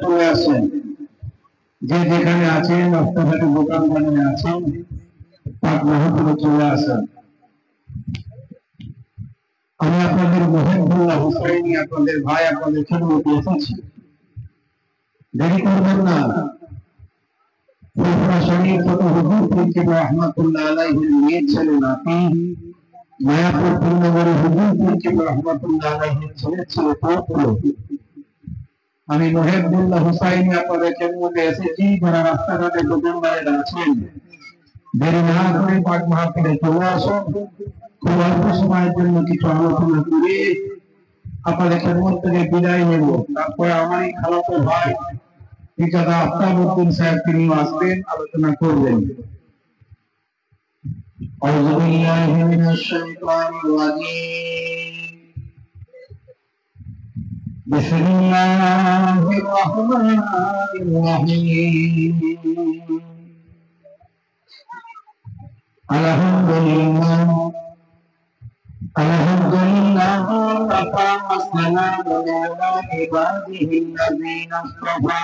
চলে আসেন, যে যেখানে আছেন, রাস্তাঘাটে দোকান বানিয়ে আছেন, পাক মাহফিলে চলে আসেন। আমি আপনাদের মহিবুল্লাহ হুসাইনি, আপনাদের ভাই, আপনাদের খেদমতে এসেছি। দেরি করবেন না। ফুরফুরা শরীফ ছোট হুজুর পীর রহমাতুল্লাহ আলাইহির মেয়ে ছেলে নাতি, মায়াপুর পূর্ণগরী হুজুর পীর রহমাতুল্লাহ আলাইহির ছেলে ছেলে পৌত্র। আমি মহিবুল্লাহ হুসাইনি আপনাদের খেদমতে এসেছি। যারা রাস্তাঘাটে দোকানদারেরা আছেন, দেরি না করে পাক মাহফিলে চলে আসুন। খুব অল্প সময়ের জন্য কিছু আলোচনা করে আপনাদের খেদমত থেকে বিদায় নেব। তারপরে আমার এই খালাতো ভাই ঠিকাদা আফতাবউদ্দিন সাহেব তিনি আসবেন, আলোচনা করবেন। আউযু বিল্লাহি মিনাশ শাইতানির রাজীম। বিসমিল্লাহির রাহমানির রাহিম। আলহামদুলিল্লাহ আলহামদুলিল্লাহ ওয়াসসালামু আলা ইবাদিহিল্লাযীনা ইসতাফা।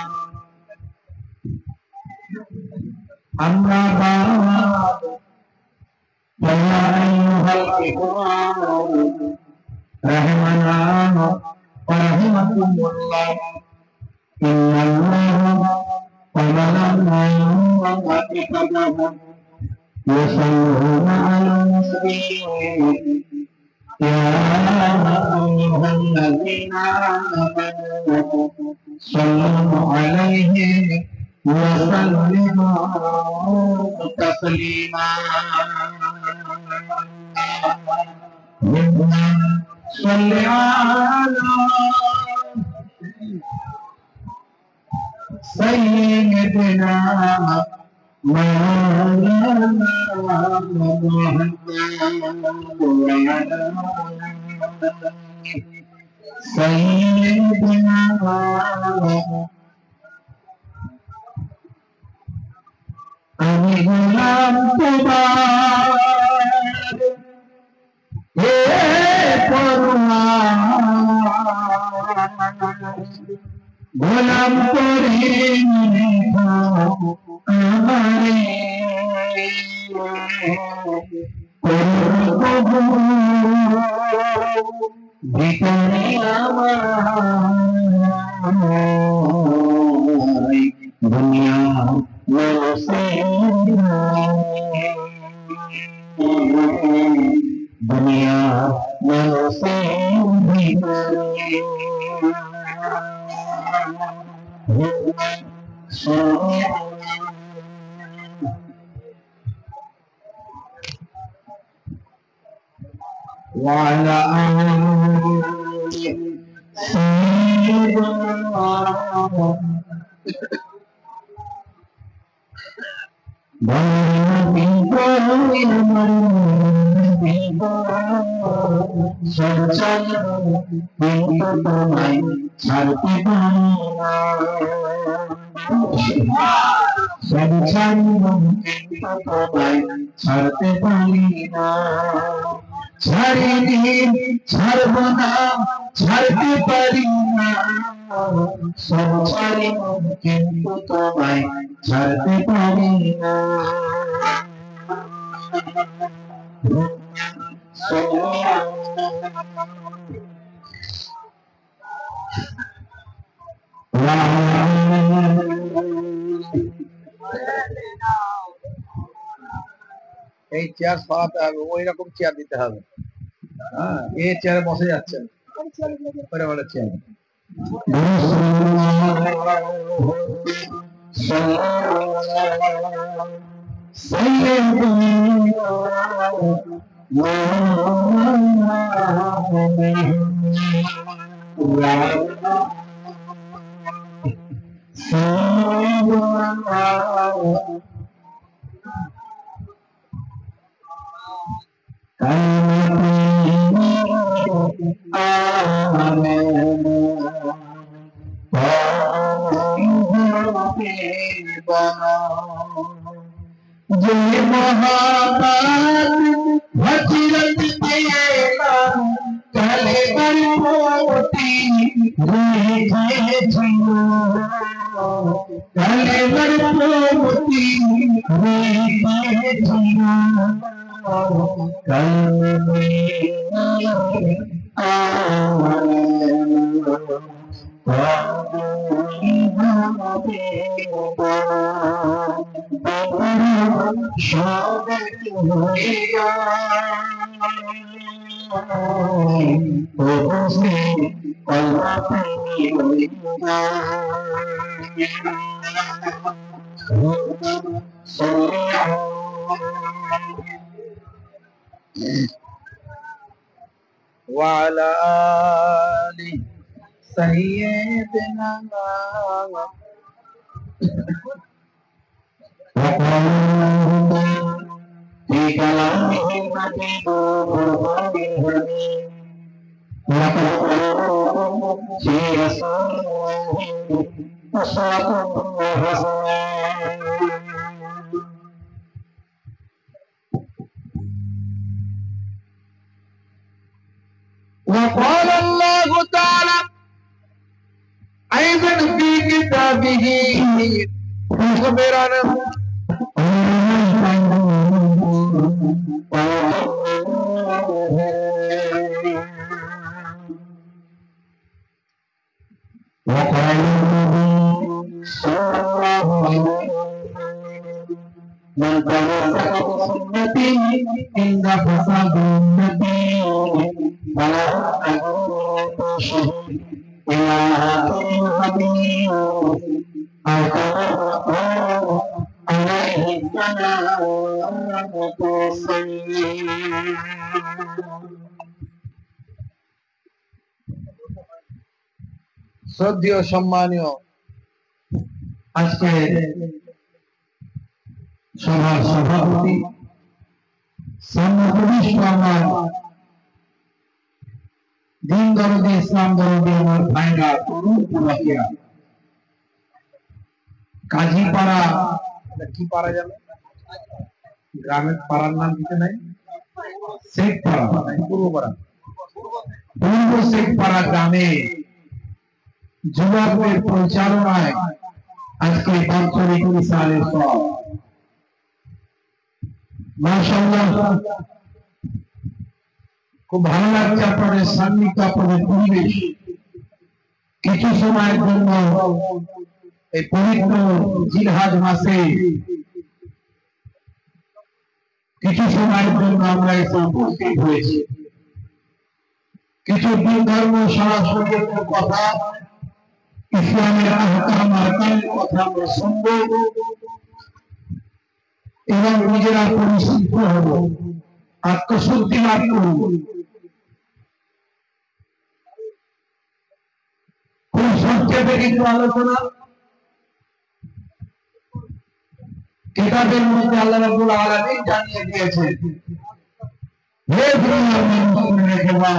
أما بعد فيا أيها الإخوان رحمنا ورحمكم الله إن الله وملائكته يصلون على النبي يا أيها الذين آمنوا صلوا عليه وسلموا تسليما. صل على سيدنا مولانا محمد وعلى سيدنا আমি গোলাম তোমার হে পরওয়ার, গোলাম করে আমারে ভিতরে আমার দুনিয়া दुनिया से वाला ছাড়তে পারি না, ছাড়িনি ছাড়ব না, ছাড়তে পারি না, সব ছাড়ি কিন্তু তোমায় ছাড়তে পারি না। এই চেয়ার সরাতে হবে, ওই রকম চেয়ার দিতে হবে। হ্যাঁ, এই চেয়ারে বসে যাচ্ছে ये मोहब्बत हजरत तेरा कले पर मोती রেখেছিল কালেমার প্রতি রেখেছিল কালেমে وعلى آل سيدنا في كلامه مجيد وقرآن حميد في رسوله أسوة حسنة وقال الله تعالى أيضا في كتابه مخبرا من تمسك بسنتي عند فساد النبي فلا أجر شيء إلى الحبيب أو عليه السلام শ্রদ্ধেয় সম্মানীয় আজকে সভার সভাপতি আমার দিন দরদি ইসলাম দরদি আমার ভাইরা তরুণ পুরাকিয়া কাজীপাড়া কি পারা যাবে গ্রামের পাড়ার নাম কিছু নাই শেখপাড়া পূর্ব পাড়া পূর্ব শেখপাড়া গ্রামে যুবকদের পরিচালনায় আজকে বাৎসরিক মিসালের সব মাশাআল্লাহ খুব ভালো লাগছে আপনাদের সান্নিধ্য আপনাদের পরিবেশ কিছু সময়ের জন্য এই পবিত্র জিলহজ মাসে কিছু সময়ের জন্য আমরা এসে উপস্থিত হয়েছি কিছু দিন ধর্ম সংস্কৃতির কথা ইসলামের আহকাম আরকানের কথা আমরা শুনব এবং নিজেরা পরিশুদ্ধ হব আত্মশুদ্ধি লাভ করব খুব সংক্ষেপে কিছু আলোচনা কিতাবের মধ্যে আল্লাহ রাব্বুল আলামিন জানিয়ে দিয়েছেন হে দুনিয়ার মানুষেরা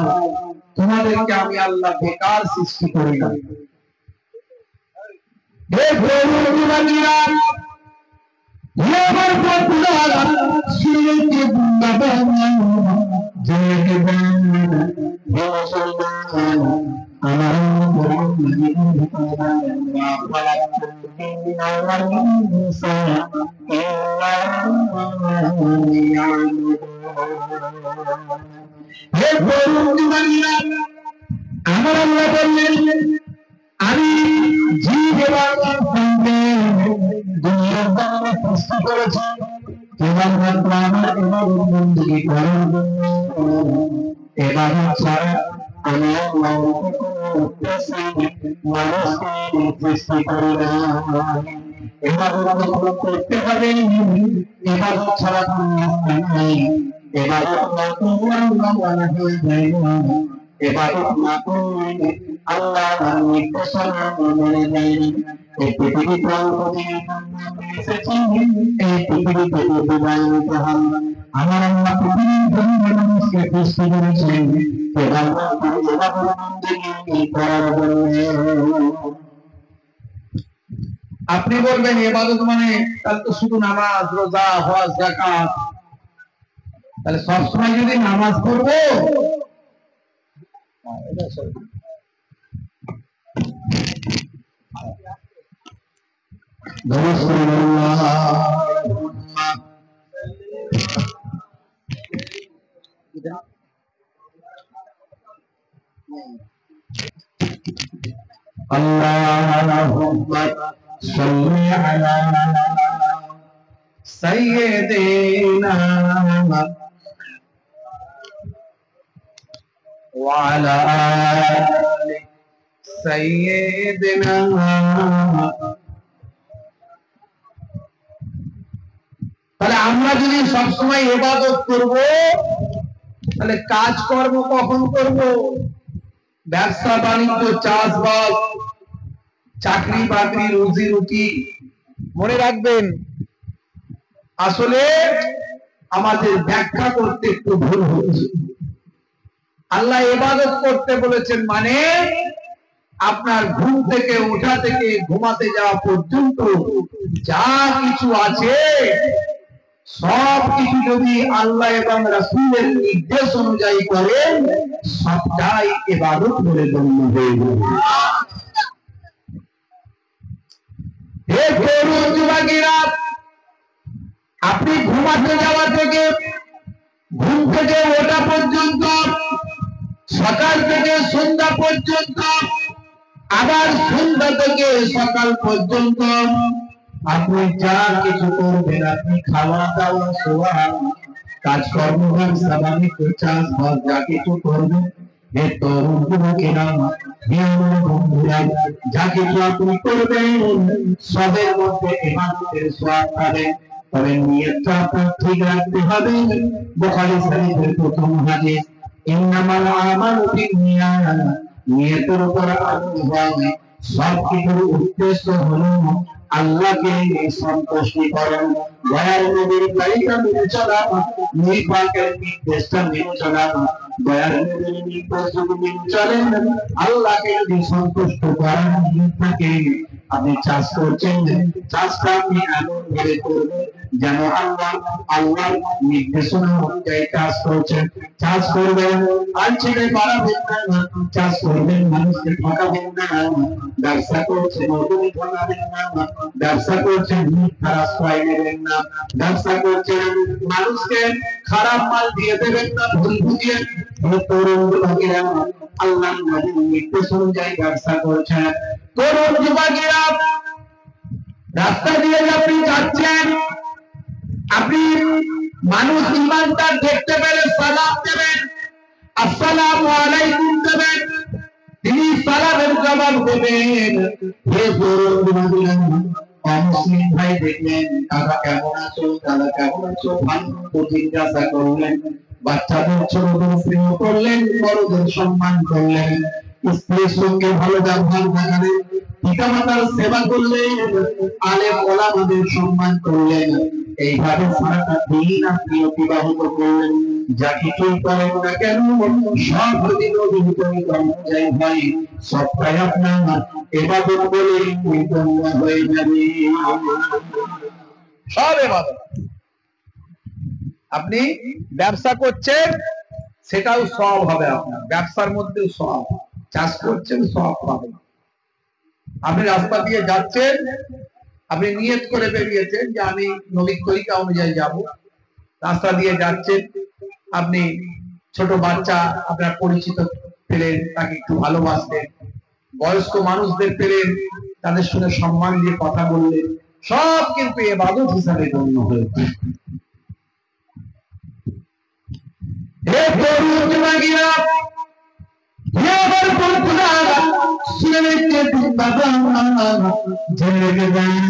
তোমাদেরকে আমি আল্লাহ বেকার সৃষ্টি করি না হে প্রভুরা হে আমার প্রভুরা শিরকে বুন্দাবান জেকে বান হে মুসলমান আমার হে প্রভুরা আমার আল্লাহ বললেন আমি জীব এবং দুনিয়ার দ্বারা সৃষ্টি করেছি কেবলমাত্র আমার বন্দী করার জন্য এবার ছাড়া আমি মানুষকে সৃষ্টি করি না এবার করতে হবে এবার ছাড়া কোনো নাই এবার হয়ে যায় না এবার আল্লাহ নির্দেশনা মেনে নেয় এই পৃথিবী এই পৃথিবীতে বিদায় নিতে হবে আমার আল্লাহ পৃথিবীর জন্য মানুষকে সৃষ্টি করেছেন আপনি বলবেন ইবাদত মানে তাহলে তো শুধু নামাজ রোজা হজ যাকাত তাহলে সবসময় যদি নামাজ পড়বো রাসূলুল্লাহ আল্লাহুম্মা সাল্লি আলা সাইয়্যিদিনা ওয়া আলা আলি সাইয়্যিদিনা। তাহলে আমরা যদি সবসময় ইবাদত করব, তাহলে কাজকর্ম কখন করব? ব্যবসা বাণিজ্য, চাষবাস, চাকরি বাকরি, রুজি রুটি, মনে রাখবেন আসলে আমাদের ব্যাখ্যা করতে একটু ভুল হচ্ছে। আল্লাহ ইবাদত করতে বলেছেন মানে আপনার ঘুম থেকে ওঠা থেকে ঘুমাতে যাওয়া পর্যন্ত যা কিছু আছে সব কিছু যদি আল্লাহ এবং রাসূলের নির্দেশ অনুযায়ী করেন, সবটাই ইবাদত বলে গণ্য হয়ে যাবে। হে তরুণ যুবকেরা, আপনি ঘুমাতে যাওয়া থেকে ঘুম থেকে ওঠা পর্যন্ত, সকাল থেকে সন্ধ্যা পর্যন্ত, আবার সন্ধ্যা থেকে সকাল পর্যন্ত আপনি যা কিছু করবেন, আপনি খাওয়া দাওয়া, শোয়া, কাজকর্ম, ব্যবসা বাণিজ্য, চাষবাস যা কিছু করবেন, হে তরুণ যুবকেরা, হে আমার বন্ধুরা, যা কিছু আপনি করবেন সবের মধ্যে ইবাদতের সওয়াব পাবেন। তবে নিয়তটা আপনার ঠিক রাখতে হবে। বুখারী শরীফের প্রথম হাদিস, ইন্নামাল আমালু বিন্নিয়াত, নিয়তের উপর আমল হয়। সব কিছুর উদ্দেশ্য হলো আল্লাহকে সন্তুষ্ট করা, দয়ার নবীর তরিকা মেনে চলা, নবী পাকের নির্দেশটা মেনে চলা। দয়ার নবীর নির্দেশ যদি মেনে চলেন, আল্লাহকে যদি সন্তুষ্ট করেন, থাকে আপনি চাষ করছেন, চাষটা আপনি এমন ভাবে করবেন যেন আল্লাহর নির্দেশনা অনুযায়ী চাষ করছেন। চাষ করবেন আর ছেড়ে বাড়াবেন না, চাষ করবেন মানুষকে ঠকাবেন না, ব্যবসা করছেন ওদের ঠকাবেন না, ব্যবসা করছেন মিথ্যা আশ্রয় নেবেন না, ব্যবসা করছেন মানুষকে খারাপ মাল দিয়ে দেবেন না, ভুল বুঝিয়ে। তরুণ যুবকেরা, আল্লাহর নবীর নির্দেশ অনুযায়ী ব্যবসা করছেন। তরুণ যুবকেরা, রাস্তা দিয়ে আপনি যাচ্ছেন, আপনি মানুষ ইমানদার দেখতে পেলে সালাম দেবেন, আসসালামু আলাইকুম দেবেন, তিনি সালামের জবাব দেবেন। হে তরুণ যুবকেরা, অমুসলিম ভাই দেখলেন, কাকা কেমন আছো, দাদা কেমন আছো, ভালো জিজ্ঞাসা করলেন, বাচ্চাদের ছোটদের স্নেহ করলেন, বড়দের সম্মান করলেন, স্ত্রীর সঙ্গে ভালো ব্যবহার দেখালেন, পিতামাতার সেবা করলেন, আলেম ওলামাদের সম্মান করলেন। এইভাবে সারাটা দিন আপনি অতিবাহিত করলেন। যা কিছুই করেন না কেন, সব যদি নবীর তরিকা অনুযায়ী হয়, সবটাই আপনার ইবাদত বলে গণ্য হয়ে যাবে। সব ইবাদত। আপনি ব্যবসা করছেন, সেটাও সওয়াব হবে আপনার, ব্যবসার মধ্যেও সওয়াব। চাষ করছেন, সওয়াব পাবেন। আপনি রাস্তা দিয়ে যাচ্ছেন, আপনি নিয়ত করে বেরিয়েছেন যে আমি নবীর তরিকা অনুযায়ী যাব, রাস্তা দিয়ে যাচ্ছেন, আপনি ছোট বাচ্চা আপনার পরিচিত পেলেন, তাকে একটু ভালোবাসলেন, বয়স্ক মানুষদের পেলেন, তাদের সঙ্গে সম্মান দিয়ে কথা বললেন, সব কিন্তু ইবাদত হিসাবে গণ্য হয়েছে। হে তরুণ যুবকেরা, হে আমার বন্ধুরা, শুনে নিতে দিন বাবা, জেনে গেলেন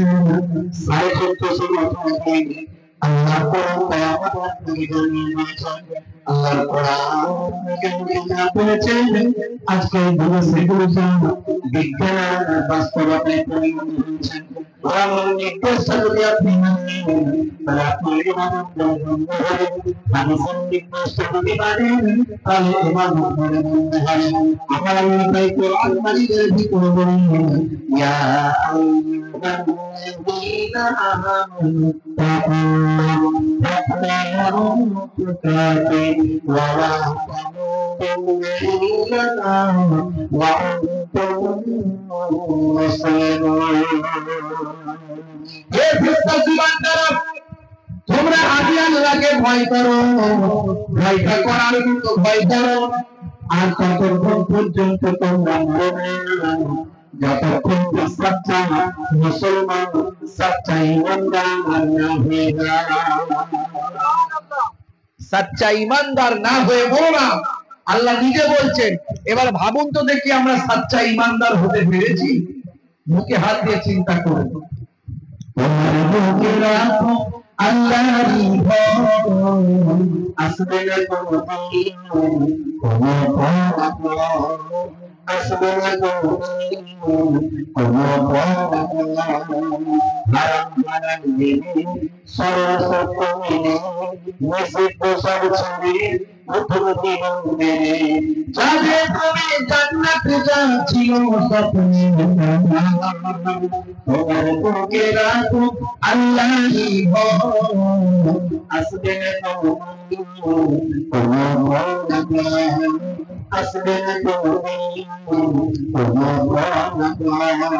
1450 বছর আগে আল্লাহর কোরআন কিয়ামত নবী জানিয়ে দিয়েছেন। আল্লাহর কোরআন কেন করেছেন, আজকে যুগে সেগুলো বিজ্ঞান বাস্তবতায় পরিণত হয়েছে। কোরআনের নির্দেশটা যদি আপনি মানেন, তাহলে আপনার ইবাদত বন্ধ হবে। হাদিসের নির্দেশটা যদি মানেন, তাহলে ইবাদত বন্ধ হবে। আমার আল্লাহ তাই কোরআন মাজিদের ভিতরে বলেন, ইয়া আইয়ুহাল্লাযীনা আমানু وأنتم مسلمون হে বিশ্বাসী বান্দারা, তোমরা আদি আল্লাহকে ভয় করো, ভয়টা করার মতো ভয় করো। আর ততক্ষণ পর্যন্ত তোমরা মরবে না, যতক্ষণ সচ্চা মুসলমান, সচ্চা ইমানদার না হয়ে যায়। সচ্চা ইমানদার না হয়ে মরো না, আল্লাহ নিজে বলছেন। এবার ভাবুন তো দেখি আমরা সচ্চা ইমানদার হতে পেরেছি? মুখে হাত দিয়ে চিন্তা করুন। তোমার বুকে রাখো আল্লাহরই ভয়, আসবে না কোনদিন কোনো পরাজয়, আসবে না কোনদিন কোনো পরাজয়। হারাম হারাম জেনে সরল সত্য মেনে নিষিদ্ধ সব ছেড়ে প্রথম দিন মেনে যাবে তুমি জান্নাত যাচ্ছিল স্বপ্নে। তোমার বুকে রাখো আল্লাহরই ভয়, আসবে না কোনদিন কোনো পরাজয়, আসবে না কোনদিন কোনো পরাজয়।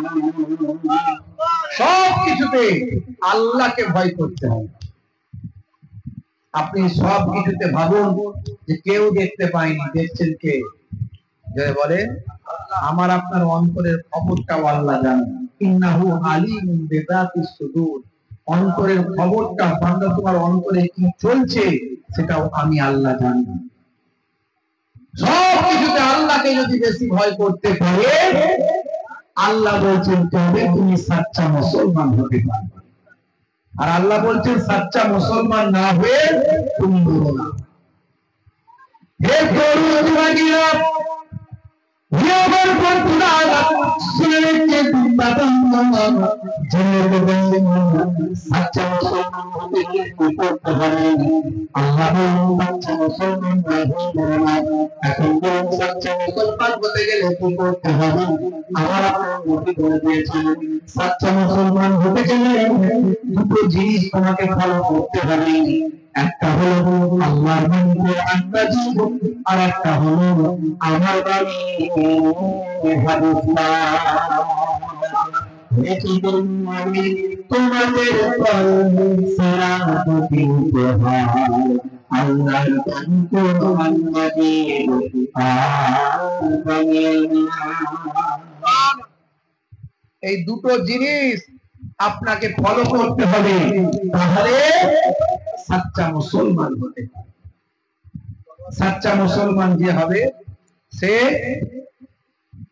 সব কিছুতে আল্লাহকে ভয় করতে হবে। আপনি সব কিছুতে ভাবুন যে কেউ দেখতে পায়নি, দেখছেন কে? যে বলে আমার আপনার অন্তরের খবরটাও আল্লাহ জানেন। ইন্নাহু আলিমুন বিযাতিস সুদূর, অন্তরের খবরটা, বান্দা তোমার অন্তরে কি চলছে সেটাও আমি আল্লাহ জানি। সব কিছুতে আল্লাহকে যদি বেশি ভয় করতে পারে, আল্লাহ বলছেন তবে তুমি সচ্চা মুসলমান হতে পারবে। আর আল্লাহ বলছেন সচ্চা মুসলমান না হয়ে তুমি মরো না। হে তরুণ যুবকেরা, হে আমার বন্ধুরা, শুনে রেখে বাবা জেনে দেবেন সচ্চা মুসলমান হতে গেলে কি করতে হবে। আল্লাহ সচ্চা মুসলমান না হয়ে মরো না। এখন বলুন সচ্চা মুসলমান হতে গেলে কি করতে হবে? আমার আপনার নবী বলে দিয়েছেন সচ্চা মুসলমান হতে গেলে দুটো জিনিস তোমাকে ফলো করতে হবে। একটা হলো আল্লাহর বাণীকে আন্দাজি, আর একটা হলো আমার বাণী হাদিস। আমি তোমাদের সেরাপতি উপহার, আল্লাহর বাণী কোরআন মাজিদ এই দুটো জিনিস আপনাকে ফলো করতে হবে, তাহলে সচ্চা মুসলমান হতে হবে। সচ্চা মুসলমান যে হবে সে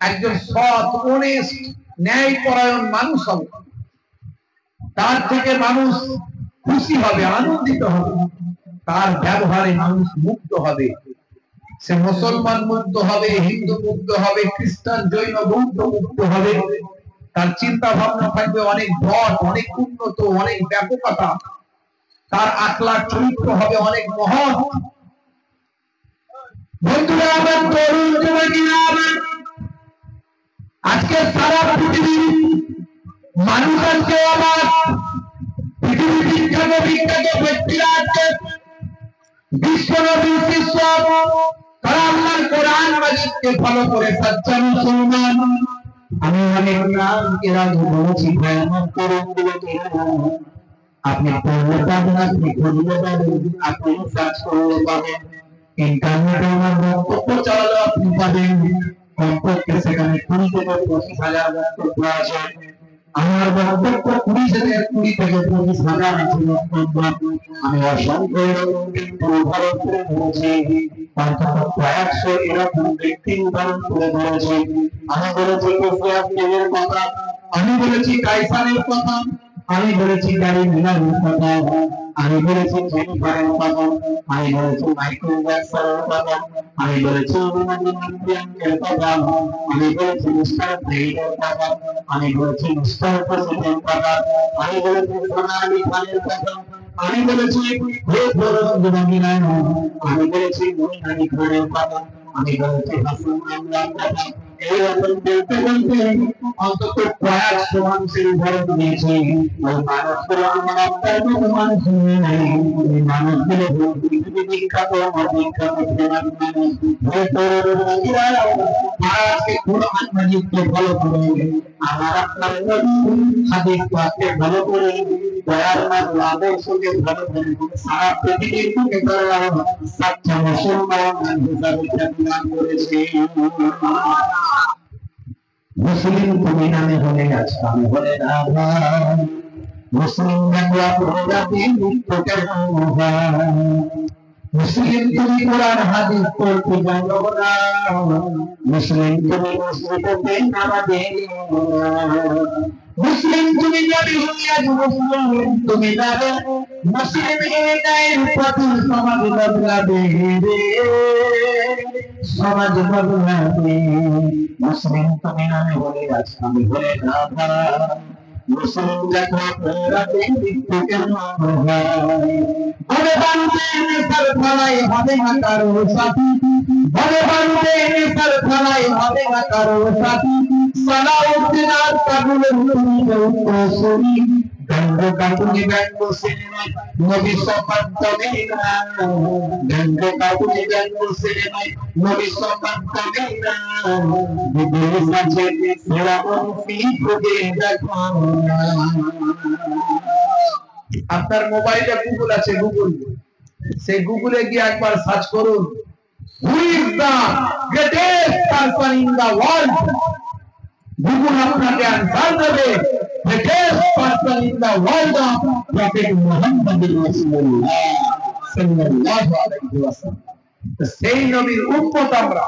একজন সৎ, অনেস্ট, ন্যায়পরায়ণ মানুষ হবে। তার থেকে মানুষ খুশি হবে, আনন্দিত হবে। তার ব্যবহারে মানুষ মুক্ত হবে। সে মুসলমান মুক্ত হবে, হিন্দু মুক্ত হবে, খ্রিস্টান, জৈন, বৌদ্ধ মুক্ত হবে। তার চিন্তা ভাবনা থাকবে অনেক বড়, অনেক উন্নত, অনেক ব্যাপকতা। তার আখলাক চরিত্র হবে অনেক মহৎ। বন্ধুরা আমার, তরুণ যুবকেরা আমার, আজকে সারা পৃথিবীর মানুষ, আজকে আমার পৃথিবীর বিখ্যাত বিখ্যাত ব্যক্তিরা আজকে বিশ্ব নবী শিষ্য, তারা আল্লাহর কোরআন মাজিদকে ফলো করে সচ্চা মুসলমান। আমি অনেক নাম এরা বলেছি, ভয়ানক তরুণ যুবকেরা, আপনি পড়লে পাবেন, আপনি খুঁজলে পাবেন, আপনি সার্চ করলে পাবেন, ইন্টারনেটে আমার বক্তব্য চালালে আপনি পাবেন। কমপক্ষে সেখানে 20 থেকে 25,000 বক্তব্য আছে। আমার বক্তব্য 20 থেকে 25,000 আছে বক্তব্য। আমি অসংখ্য এরকম পুরো ভারত করে বলেছি, অন্তত 100 এরকম ব্যক্তি উদাহরণ করে বলেছি। আমি বলেছি কেসিয়ার কথা, আমি বলেছি কাইসারের কথা, আমি বলেছি গাড়ি মিলানের কথা, আমি বলেছি জেনিফারের কথা, আমি বলেছি মাইকেল জ্যাকসনের কথা, আমি বলেছি অভিনন্দনের কথা, আমি বলেছি মিস্টার ব্লেডের কথা, আমি বলেছি মিস্টার প্রেসিডেন্ট কথা, আমি বলেছি সোনা আলী খানের কথা, আমি বলেছি আমি বলেছি মঈন আলী খানের কথা, আমি বলেছি হাসান আমলার কথা, এই রকম বলতে বলতে অন্তত কয়েকশো মানুষের উদাহরণ দিয়েছি। ওই মানুষগুলো আমার আপনার মতো মানুষ নেই। এই মানুষগুলো পৃথিবী বিখ্যাত বিখ্যাত মানুষ। আজকে কোরআন মাজিদকে ভালো করে আমার আপনার হাদিস পাককে ভালো করে দয়ার নাম আদর্শকে ভালো করে সারা পৃথিবীর বুকে তারা সাচ্চা মুসলমান হিসাবে খ্যাতি লাভ করেছে। মুসলিম তুমি নামে হলে গেছে আমি বলে না মুসলিম বাংলা প্রজাতি মুক্তকে মুসলিম তুমি কোরআন হাদিস পড়তে জানো না, মুসলিম তুমি মসজিদে নামাজে মুসলিম তুমি নবী হইয়া মুসলিম তুমি যাবে মুসলিম হৃদয়ের প্রতি সমাজ বদলাবে রে সমাজ বদলাবে। মুসলিম তুমি নামে বলে গেছে আমি বলে না মুসলিম দেখো রাতে মৃত্যু কেন হয় বলে বান্ধে নেশার থানায় হবে না কারো সাথী বলে বান্ধে নেশার থানায় হবে না কারো সাথী সালাউদ্দিন আর কাবুলের উত্তরসূরি গঙ্গ কাকুনি ব্যঙ্গ সিনেমায় নবী সফাত তবে না গঙ্গ কাকুনি ব্যঙ্গ সিনেমায় নবী সফাত তবে না বিদেশ আছে সেরামন ফিরে দেখো। আপনার মোবাইলে গুগল আছে, গুগল সেই গুগলে গিয়ে একবার সার্চ করুন who is the greatest person in the world. Google আপনাকে আনসার দেবে greatest person in the world of prophet Muhammad রাসূলুল্লাহ সাল্লাল্লাহু আলাইহি ওয়াসাল্লাম। সেই নবীর উম্মত আমরা।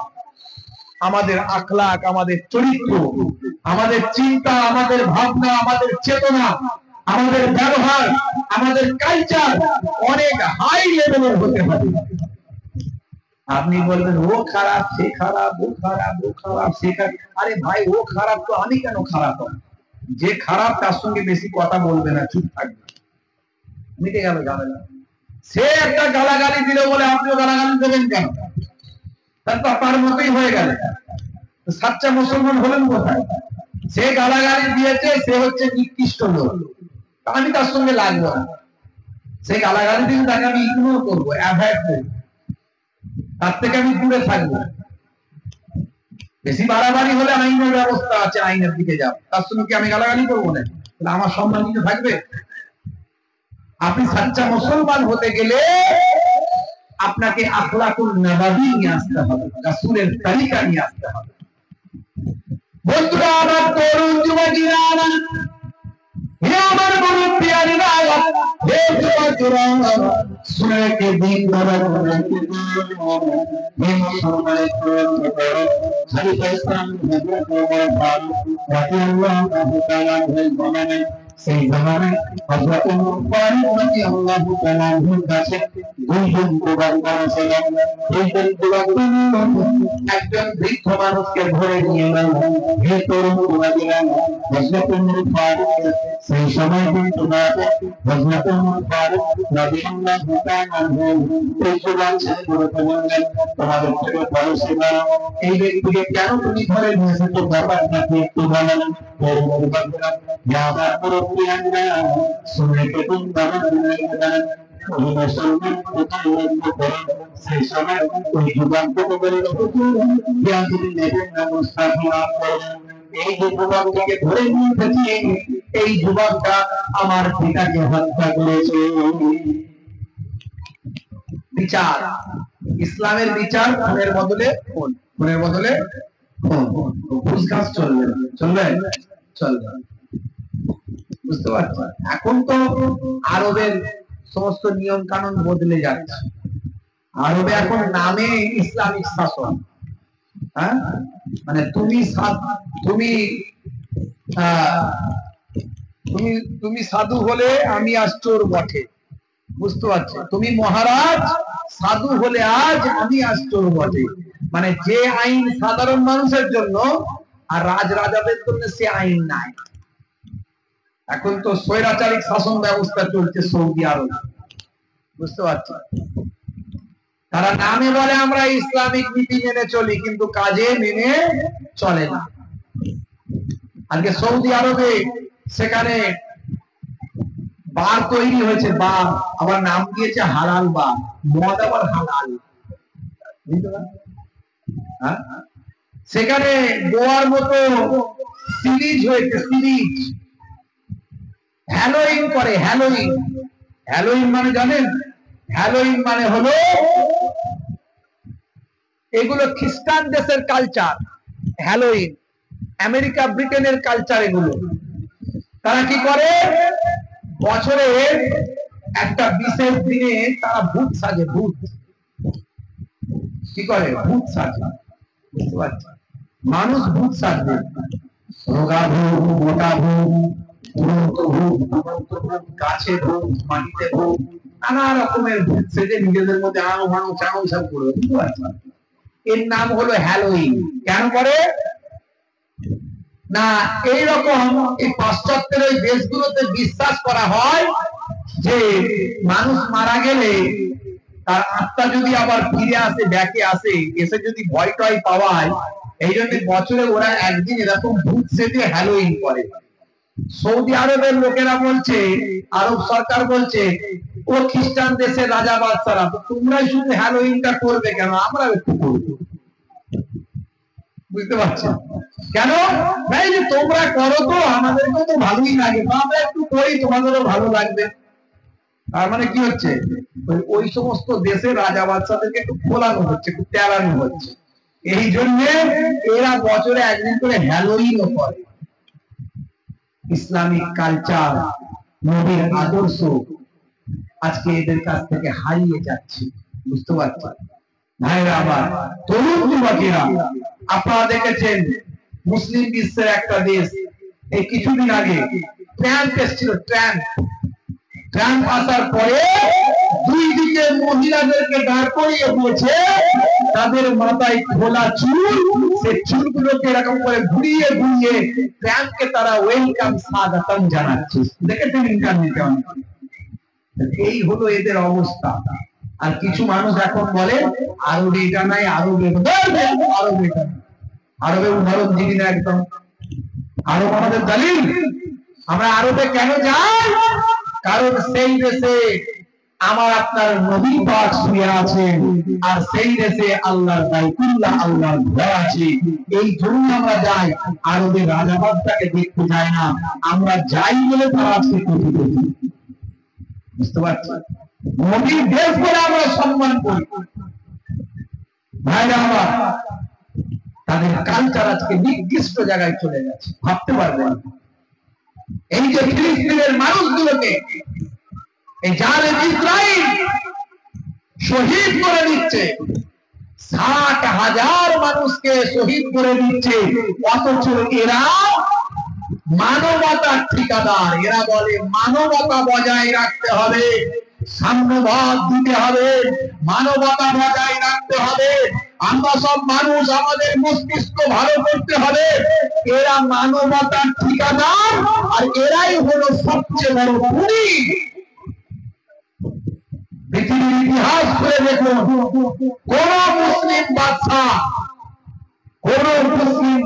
আমাদের আখলাক, আমাদের চরিত্র, আমাদের চিন্তা, আমাদের ভাবনা, আমাদের চেতনা, আমাদের ব্যবহার, আমাদের কালচার অনেক হাই লেভেলের হতে হবে। আপনি বলবেন ও খারাপ, সে খারাপ, ও খারাপ, ও খারাপ, সে খারাপ। আরে ভাই ও খারাপ তো আমি কেন খারাপ হব? যে খারাপ তার সঙ্গে বেশি কথা বলবে না, চুপ থাকবে, মিটে গেল ঝামেলা। সে একটা গালাগালি দিল বলে আপনিও গালাগালি দেবেন কেন? তারপর তার মতোই হয়ে গেল। সাচ্চা মুসলমান হলেন কোথায়? সে গালাগালি দিয়েছে, সে হচ্ছে নিকৃষ্ট লোক, আমি তার সঙ্গে লাগবো না। সেই গালাগালি দিন তাকে আমি ইগনোর করবো, অ্যাভয়েড করবো, তার থেকে আমি দূরে থাকবো। বেশি বাড়াবাড়ি হলে আইনের ব্যবস্থা আছে, আইনের দিকে যাও, তার সঙ্গে কি আমি গালাগালি করবো না? তাহলে আমার সম্মানিত থাকবে? আপনি সাচ্চা মুসলমান হতে গেলে আপনাকে আখলাকুল নববী নিয়ে আসতে হবে, রাসূলের তরিকা নিয়ে আসতে হবে। বন্ধুরা আমার, তরুণ যুবকেরা হে আমার মুরব্বিয়ানেরা, হে যুবকেরা শুনে কে দিন ধরে হে মুসলমানের খলিফা ইসলাম হযরত ওমর ফারুক রাদিয়াল্লাহু তাআলা বলেন সেই জামানায় হযরত ওমর ফারুক রাদিয়াল্লাহু তাআলা কাছে দুইজন যুবক ছিলেন। দুইজন যুবক একজন বৃদ্ধ মানুষকে ধরে নিয়ে গেল। হে তরুণ যুবকেরা, হযরত ওমর ফারুক সেই সময় কিন্তু হযরত ওমর ফারুক রাদিয়াল্লাহু তাআলা এই যুবক ছেলেগুলোকে বললেন তোমাদের থেকে বয়সে বড় এই ব্যক্তিকে কেন তুমি ধরে নিয়ে এসেছো, ব্যাপারটা কি একটু বলেন। তরুণ যুবকেরা আমার মুরব্বিয়ানরা শুনে কে দিন মুসলমান কোথায় লক্ষ্য করেন। সেই সময় ওই যুবককে বলল আপনি নেবেন না, মুস্তাফি মাফ করবেন। এই যে যুবকটিকে ধরে নিয়ে এসেছি, এই যুবকটা আমার পিতাকে হত্যা করেছে। বিচার, ইসলামের বিচার খুনের বদলে খুন, খুনের বদলে খুন। ঘুষ ঘাস চলবে না, চলবে চলবে। বুঝতে পারছেন? এখন তো আরবের সমস্ত নিয়ম কানুন বদলে যাচ্ছে। আরবে এখন নামে ইসলামিক শাসন। হ্যাঁ, মানে তুমি তুমি সাধু হলে আমি আজ চোর বটে। বুঝতে পারছো? তুমি মহারাজ, সাধু হলে আজ আমি আজ চোর বটে। মানে যে আইন সাধারণ মানুষের জন্য আর রাজাদের জন্য সে আইন নাই। এখন তো স্বৈরাচারিক শাসন ব্যবস্থা চলছে সৌদি আরব। বুঝতে পারছো? তারা নামে বলে আমরা ইসলামিক নীতি মেনে চলি, কিন্তু কাজে মেনে চলে না। আজকে সৌদি আরবে সেখানে বার তৈরি হয়েছে, বার আবার নাম দিয়েছে হালাল বার, মদ আবার হালাল। সেখানে গোয়ার মতো সিরিজ হয়েছে, সিরিজ হ্যালোইন করে। হ্যালোইন, হ্যালোইন মানে জানেন? হ্যালোইন মানে হলো এগুলো খ্রিস্টান দেশের কালচার। হ্যালোইন আমেরিকা ব্রিটেনের কালচার। এগুলো তারা কি করে, বছরে একটা বিশেষ দিনে তারা ভূত সাজে। ভূত কি করে? ভূত সাজে। বুঝতে পারছেন? মানুষ ভূত সাজবে, রোগা ভূত, মোটা ভূত, উড়ন্ত ভূত, ঘুমন্ত ভূত, গাছে ভূত, মাটিতে ভূত, নানা রকমের ভূত সেজে নিজেদের মধ্যে আনো ভানো চাও সব করে। বুঝতে পারছেন? এর নাম হলো হ্যালোইন। কেন করে না? এইরকম এই পাশ্চাত্যের ওই দেশগুলোতে বিশ্বাস করা হয় যে মানুষ মারা গেলে তার আত্মা যদি আবার ফিরে আসে, ব্যাকে আসে, এসে যদি ভয় টয় পাওয়ায়, এই জন্য বছরে ওরা একদিন এরকম ভূত সেজে হ্যালোইন করে। সৌদি আরবের লোকেরা বলছে, আরব সরকার বলছে, ও খ্রিস্টান দেশের রাজা বাদশারা, তোমরাই শুধু হ্যালোইনটা করবে কেন, আমরা একটু করবো। বুঝতে পারছেন? কেন? ভাই যে তোমরা করো তো আমাদেরকেও তো ভালোই লাগে, আমরা একটু করি, তোমাদেরও ভালো লাগবে। তার মানে কি হচ্ছে, ওই সমস্ত দেশের রাজা বাদশাদেরকে একটু খোলানো হচ্ছে, একটু তেলানো হচ্ছে। এই জন্য এরা বছরে একদিন করে হ্যালোইনও করে। ইসলামিক কালচার, নবীর আদর্শ আজকে এদের কাছ থেকে হারিয়ে যাচ্ছে। বুঝতে পারছেন? ভাইরা আমার, তরুণ যুবকেরা, আপনারা দেখেছেন মুসলিম বিশ্বের একটা দেশ এই কিছুদিন আগে ট্রাম্প এসেছিল। ট্রাম্প আসার পরে দুই দিকে মহিলাদেরকে দাঁড় করিয়ে দিয়েছে, তাদের মাথায় খোলা চুল, সেই চুলগুলোকে এরকম করে ঘুরিয়ে ঘুরিয়ে ট্রাম্পকে তারা ওয়েলকাম, স্বাগতম জানাচ্ছে। দেখেছেন ইন্টারনেটে অনেক। এই হলো এদের অবস্থা। আর কিছু মানুষ এখন বলে আরবে এটা নাই, আরবে আরবে উদাহরণ দিবি না একদম। আরব আমাদের দলিল। আমরা আরবে কেন যাই? কারণ সেই দেশে আমার আপনার নবী পাক শুয়ে আছেন, আর সেই দেশে আল্লাহর বাইতুল্লাহ, আল্লাহর ঘর আছে। এই জন্য আমরা যাই। আরবের রাজাবাদটাকে দেখতে যাই না, আমরা যাই বলে তারা আজকে কথিত। বুঝতে পারছেন? নবীর দেশ বলে আমরা সম্মান করি। ভাইরা আমার, তাদের কালচার আজকে নির্দিষ্ট জায়গায় চলে গেছে, ভাবতে পারবেন। এই যে ফিলিস্তিনের মানুষগুলোকে এই জালেম ইসরাইল শহীদ করে দিচ্ছে, 60,000 মানুষকে শহীদ করে দিচ্ছে, অথচ এরা মানবতার ঠিকাদার। এরা বলে মানবতা বজায় রাখতে হবে, সাম্যবাদ দিতে হবে, মানবতা বজায় রাখতে হবে, আমরা সব মানুষ, আমাদের মস্তিষ্ক ভালো করতে হবে। এরা মানবতার ঠিকাদার, আর এরাই হলো সবচেয়ে বড় খুনি। পৃথিবীর ইতিহাস করে দেখুন, কোন মুসলিম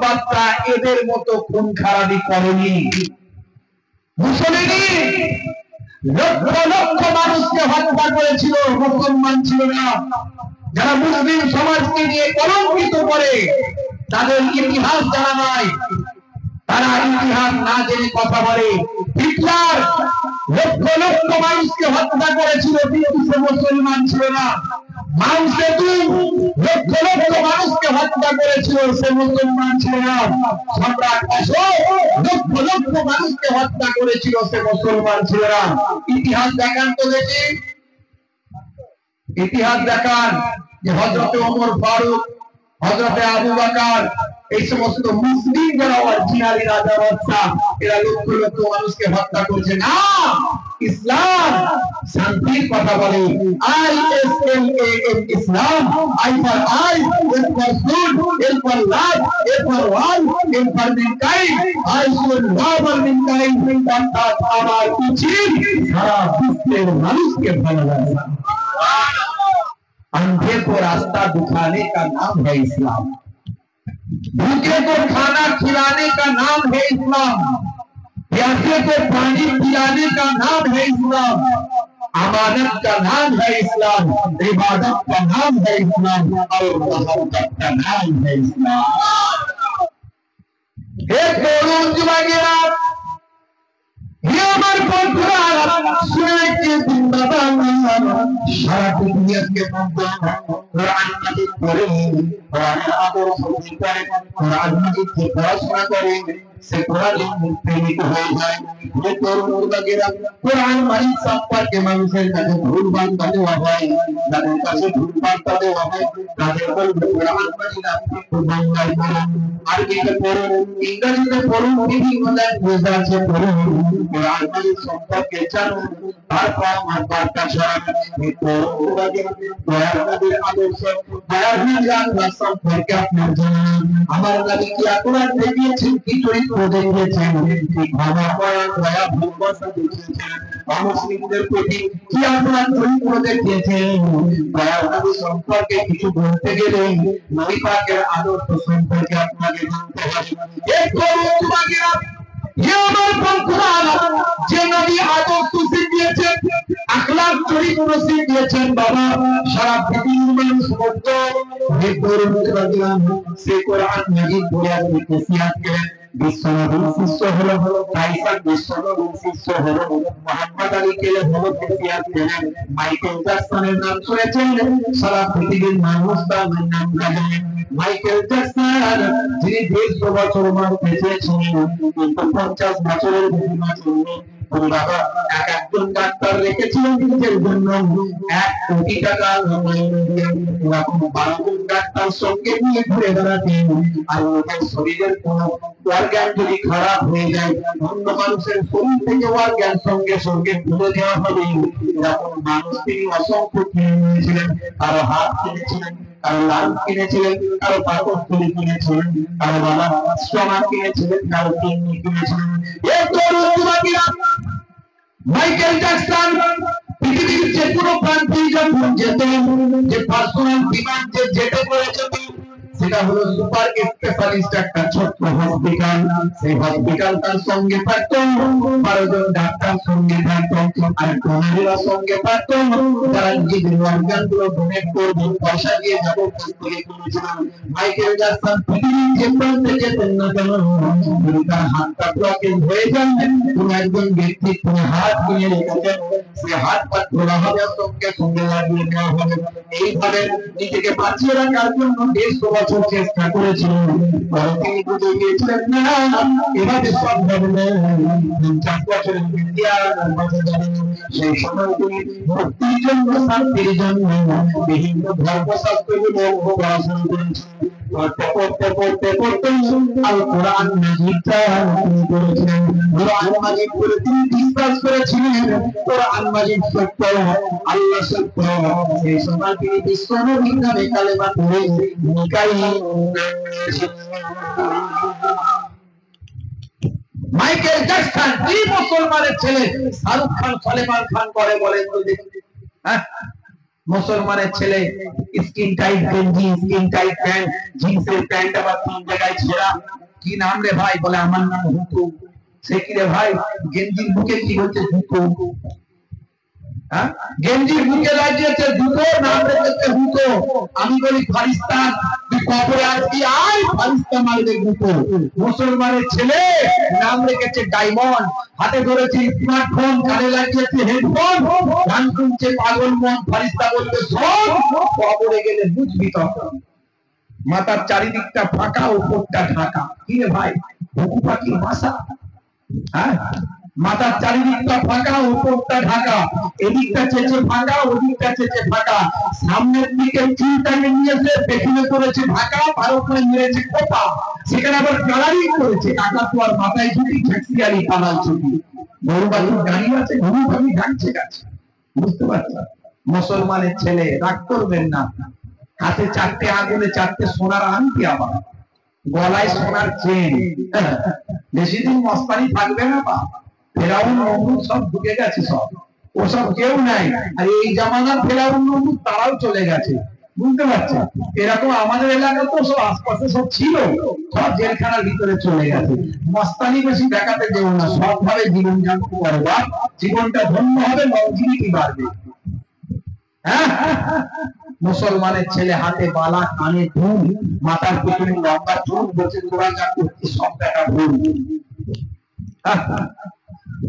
বাচ্চা এদের মতো খুন খারাপি করেনি। মুসলিম লক্ষ লক্ষ মানুষকে হত্যা করেছিল, মুসলমান ছিল না। যারা মুসলিম সমাজকে নিয়ে কলঙ্কিত করে, তাদের ইতিহাস জানা নাই, তারা ইতিহাস না জেনে কথা বলে। হিটলার লক্ষ লক্ষ মানুষকে হত্যা করেছিল, কিন্তু সে মুসলমান ছিল না। মাও সেতুং লক্ষ লক্ষ মানুষকে হত্যা করেছিল, সে মুসলমান ছিল না। সম্রাট অশোক লক্ষ লক্ষ মানুষকে হত্যা করেছিল, সে মুসলমান ছিল না। ইতিহাস দেখান তো দেখি, ইতিহাস দেখান যে হযরতে ওমর ফারুক, হযরতে আবু বকর, এই সমস্ত মুসলিম যারা অরিজিনালি রাজা বাদশা, এরা লক্ষ লক্ষ মানুষকে হত্যা করেছে না। ইসলাম শান্তির কথা বলে। ISLAM, Islam. I for I, S for good, L for love, A for one, M for mankind. I should love all mankind, অর্থাৎ আমার উচিত সারা বিশ্বের মানুষকে ভালোবাসা। अंधे को रास्ता दिखाने का नाम है इस्लाम, भूखे को खाना खिलाने का नाम है इस्लाम, प्यासे को पानी पिलाने का नाम है इस्लाम, अमानत का नाम है इस्लाम, इबादत का नाम है इस्लाम और मोहब्बत का नाम है इस्लाम। हे तरुण जुवानेरा, ये हमारे बंधुरा सुने के जिंदाबाद सारा दुनिया के बंधु कुरान मजीद पढ़े, कुरान आदर्श सीखे, कुरान मजीद की पढ़ाशुना करें, से कुरान प्रेमिक हो जाए। ये तरुण वगैरह कुरान मजीद সম্পর্কে মানুষের কাছে ভুল বার্তা দেওয়া হয়, তাদের কাছে ভুল বার্তা দেওয়া হয়, তাদের বলবে কুরান মজিদ আপনি তো বাংলায় পড়ুন, আরবিতে পড়ুন, ইংরেজিতে পড়ুন, বিভিন্ন ল্যাঙ্গুয়েজ আছে পড়ুন, কুরান মজিদ সম্পর্কে জানুন, তারপর আমার বার্তা ছড়ান। এই তরুণ वगैरह কুরান নবীর আদর্শ, কুরান নবীর আদর্শ সম্পর্কে আপনার জানান। আমার নবী কি আপনার দেখিয়েছেন, কি চরিত্র দেখিয়েছেন, কি ক্ষমা করা, দয়া ভালোবাসা দেখিয়েছেন, অমুসলিমদের প্রতি কি আপনার চরিত্র দেখিয়েছেন। দয়া নবী সম্পর্কে কিছু বলতে গেলে নবী পাকের আদর্শ সম্পর্কে আপনাকে জানতে হবে। এই তরুণ वगैरह ये আমার বন্ধুরা যে নবী আদর্শ শিখিয়েছেন, আখলাক চরিত্র শিখিয়েছেন, বাবা সারা পৃথিবীর মানুষ মুগ্ধ। এই তরুণ वगैरह সে কোরআন মাজিদ পড়ে আপনি নসিহত করেন। বিশ্বনবীর শিষ্য হলো কাইসা, বিশ্বনবীর শিষ্য হলো মুহাম্মদ আলী কেলে হলো নসিহত করেন। মাইকেল জ্যাকসনের নাম শুনেছেন, সারা পৃথিবীর মানুষ তার নাম জানেন। মাইকেল জ্যাকসন যিনি 150 বছর বেঁচে ছিলেন, কিন্তু 50 বছরের বেশি বাঁচেননি। বাবা একজন ডাক্তার রেখেছিলেন নিজের জন্য 1 কোটি টাকা এরকম 12 জন ডাক্তার সঙ্গে নিয়ে ঘুরে বেড়াতেন। আর ওদের শরীরের কোন অর্গান যদি খারাপ হয়ে যায়, অন্য মানুষের শরীর থেকে অর্গান সঙ্গে সঙ্গে তুলে দেওয়া হবে, এরকম মানুষ তিনি অসংখ্য কিনে নিয়েছিলেন। কারো হাত কিনেছিলেন, কারো লাল কিনেছিলেন, কারো পাকস্থলী কিনেছিলেন, কারো বাবা স্টোমাক কিনেছিলেন, কারো কিডনি কিনেছিলেন। এই তরুণ যুবকেরা মাইকেল জ্যাকসন পৃথিবীর যে কোনো প্রান্তে যখন যেতেন, যে পার্সোনাল বিমান যে জেটে করে যেতেন, সেটা হলো সুপার স্পেশালিস্ট একটা ছোট্ট হসপিটাল। সেই হসপিটাল তার সঙ্গে থাকত 12 জন ডাক্তার সঙ্গে থাকত, আর ডোনারেরা সঙ্গে থাকত, যারা নিজেদের অর্গানগুলো ডোনেট করবে পয়সা দিয়ে যাবো প্রস্তুতি করেছিলেন। মাইকেল জ্যাকসন পৃথিবীর যে প্রান্তে যেতেন না কেন, যদি তার হাতটা ব্লকেজ হয়ে যায়, কোন একজন ব্যক্তি কোনো হাত কিনে রেখেছেন, সে হাত পা ধরা হবে, সঙ্গে সঙ্গে লাগিয়ে দেওয়া হবে। এইভাবে নিজেকে বাঁচিয়ে রাখার জন্য 150 বছর চেষ্টা করেছিলেন। তিনি বুঝে গিয়েছিলেন না এভাবে সব হবে না, 50 বছরের বেশি আর বাঁচা যাবে না। সেই সময় তিনি মুক্তির জন্য, শান্তির জন্য বিভিন্ন ধর্মশাস্ত্রগুলো পড়াশোনা করেছিলেন। পড়তে পড়তে পড়তে আল কোরআন মাজিদটা তিনি পড়েছিলেন। কোরআন মাজিদ পড়ে তিনি বিশ্বাস করেছিলেন কোরআন মাজিদ সত্য, আল্লাহ সত্য। সেই সময় তিনি বিশ্বনবীর নামে কালেমা পড়ে নিকাই। মাইকেল জ্যাকসন কি মুসলমানের ছেলে শাহরুখ খান, সলমান খান করে বলেন তো দেখি? মুসলমানের ছেলে স্কিন টাইট গেঞ্জি, স্কিন টাইট প্যান্ট, জিন্সের প্যান্ট আবার 3 জায়গায় ছেঁড়া। কি নাম রে ভাই? বলে আমার নাম হুকু। সে কি রে ভাই? গেঞ্জির বুকে কি হচ্ছে? হুকু। গেঞ্জির বুকে লাগিয়েছে দুটো, নাম রেখেছে হুকো। আমি বলি ফারিস্তা, তুই কবরে আজকে আয়, ফারিস্তা মারবে হুকো। মুসলমানের ছেলে নাম রেখেছে ডায়মন্ড, হাতে ধরেছে স্মার্টফোন, কানে লাগিয়েছে হেডফোন, গান শুনছে পাগল মন। ফারিস্তা বলবে শোন, কবরে গেলে বুঝবি তখন। মাথার চারিদিকটা ফাঁকা, উপরটা ঢাকা। কি রে ভাই? হুকু পাখির ভাষা। মাথার চারিদিকটা ফাঁকা, উপরটা ঢাকা, এদিকটা চেঁচে ফাঁকা, ওদিকটা চেঁচে ফাঁকা, সামনের দিকে চুলটাকে নিয়েছে, পেছনে করেছে ঢাকা, ভালো করে মেরেছে কোপা, সেখানে আবার কালারিং করেছে কাকাতুয়ার মাথায় ছুটি, ঠেক্সিয়ারি কালার ছুটি, গরু বাছুর গাড়ি আছে, গরু বাড়ি ঢাকছে গাছে। বুঝতে পারছেন? মুসলমানের ছেলে, রাগ করবেন না। হাতে 4টে আঙুলে 4টে সোনার আংটি, আবার গলায় সোনার চেন। বেশি দিন মস্তানি থাকবে না। বা ফেরাউন নমরুদ সব ঢুকে গেছে সব। ওসব কেউ নাই। আর এই জামানার ফেরাউন নমরুদ তারাও চলে গেছে, বুঝতে পারছেন? এরকম আমাদের এলাকা তো সব আশপাশে সব ছিল, সব জেলখানার ভিতরে চলে গেছে। মস্তানি বেশি দেখাতে যেও না, সৎভাবে জীবন যাপন করবা, জীবনটা ধন্য হবে, লংজিভিটি বাড়বে। হ্যাঁ, মুসলমানের ছেলে হাতে বালা, কানে ধুল, মাথার পেছনে লম্বা চুল, বলছে তোরা যা করছিস সব দেখা ভুল।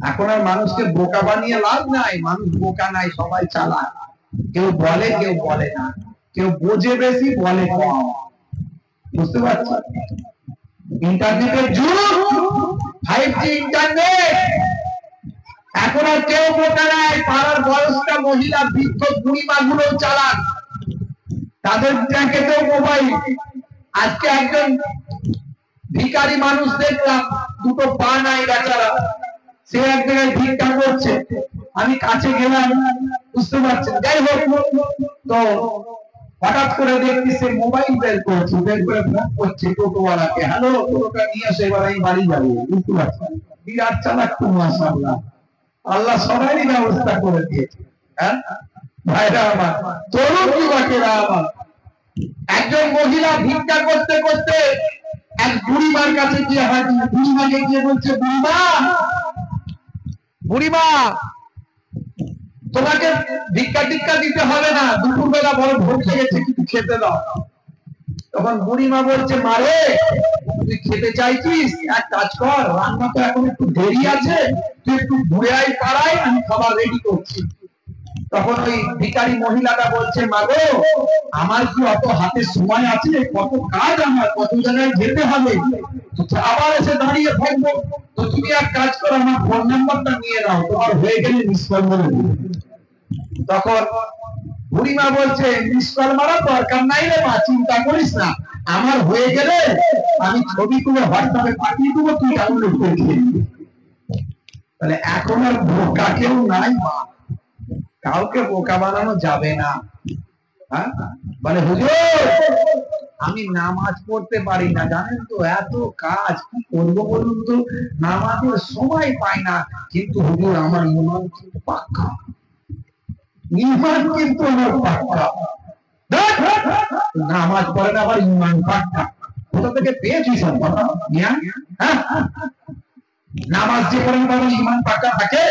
এখন আর মানুষকে বোকা বানিয়ে লাভ নাই, মানুষ বোকা নাই, সবাই চালাক। কেউ বলে কেউ বলে না, কেউ বোঝে বেশি বলে কম, বুঝতে পারছেন? ইন্টারনেটের যুগ, 5G ইন্টারনেট। এখন আর কেউ বোকা নাই, পাড়ার বয়স্ক মহিলা, বৃদ্ধ বুড়িমা গুলো চালাক, তাদের জ্যাকেটেও মোবাইল। আজকে একজন ভিখারি মানুষ দেখলাম, দুটো পা নাই বেচারা, সে এক জায়গায় ভিক্ষা করছে, আমি কাছে গেলাম, বুঝতে পারছেন? যাই হোক, তো হঠাৎ করে দেখছি সে মোবাইল বের করছে, বের করে ফোন করছে টোটোওয়ালাকে, হ্যালো, টোটোটা নিয়ে এসে এবার আমি বাড়ি যাবো, বুঝতে পারছেন? বিরাট চালাক তো, মাশাআল্লাহ, আল্লাহ সবারই ব্যবস্থা করে দিয়েছে। হ্যাঁ ভাইরা আমার, তরুণ যুবকেরা আমার, একজন মহিলা ভিক্ষা করতে করতে এক বুড়িমার কাছে গিয়ে হাজির। বুড়িমাকে গিয়ে বলছে, বুড়িমা, বুড়িমা, তোমাকে ভিক্ষা টিক্ষা দিতে হবে না, দুপুরবেলা বড় ভোগ লেগেছে, কিছু খেতে দাও। তখন বুড়িমা বলছে, মারে, তুই খেতে চাইছিস, এক কাজ কর, রান্না তো এখন একটু দেরি আছে, তুই একটু ঘুরে আয় পাড়ায়, আমি খাবার রেডি করছি। তখন ওই ভিখারি মহিলাটা বলছে, মাগো, আমার কি অত হাতে সময় আছে, কত কাজ আমার, কত জায়গায় যেতে হবে, আবার এসে দাঁড়িয়ে থাকবো, তো তুমি এক কাজ করো, আমার ফোন নাম্বারটা নিয়ে নাও, তোমার হয়ে গেলে মিস কল করে দিও। তখন বুড়িমা বলছে, মিস কল মারার দরকার নাই রে মা, চিন্তা করিস না, আমার হয়ে গেলে আমি ছবি তুলে হোয়াটসঅ্যাপে পাঠিয়ে দেবো, তুই ডাউনলোড করে দিয়ে দিবি। তাহলে এখন আর বোকা কেউ নাই মা, কাউকে বোকা বানানো যাবে না। হ্যাঁ, বলে হুজুর আমি নামাজ পড়তে পারি না, জানেন তো, এত কাজ, কি করবো বলুন তো, নামাজের সময় পাই না, কিন্তু হুজুর আমার ঈমান কিন্তু পাক্কা, ঈমান কিন্তু আমার পাক্কা। নামাজ পড়ে না, আবার ঈমান পাক্কা, কোথা থেকে পেয়েছি সব কথা? নামাজ যে পড়েন তাহলে ঈমান পাক্কা থাকে?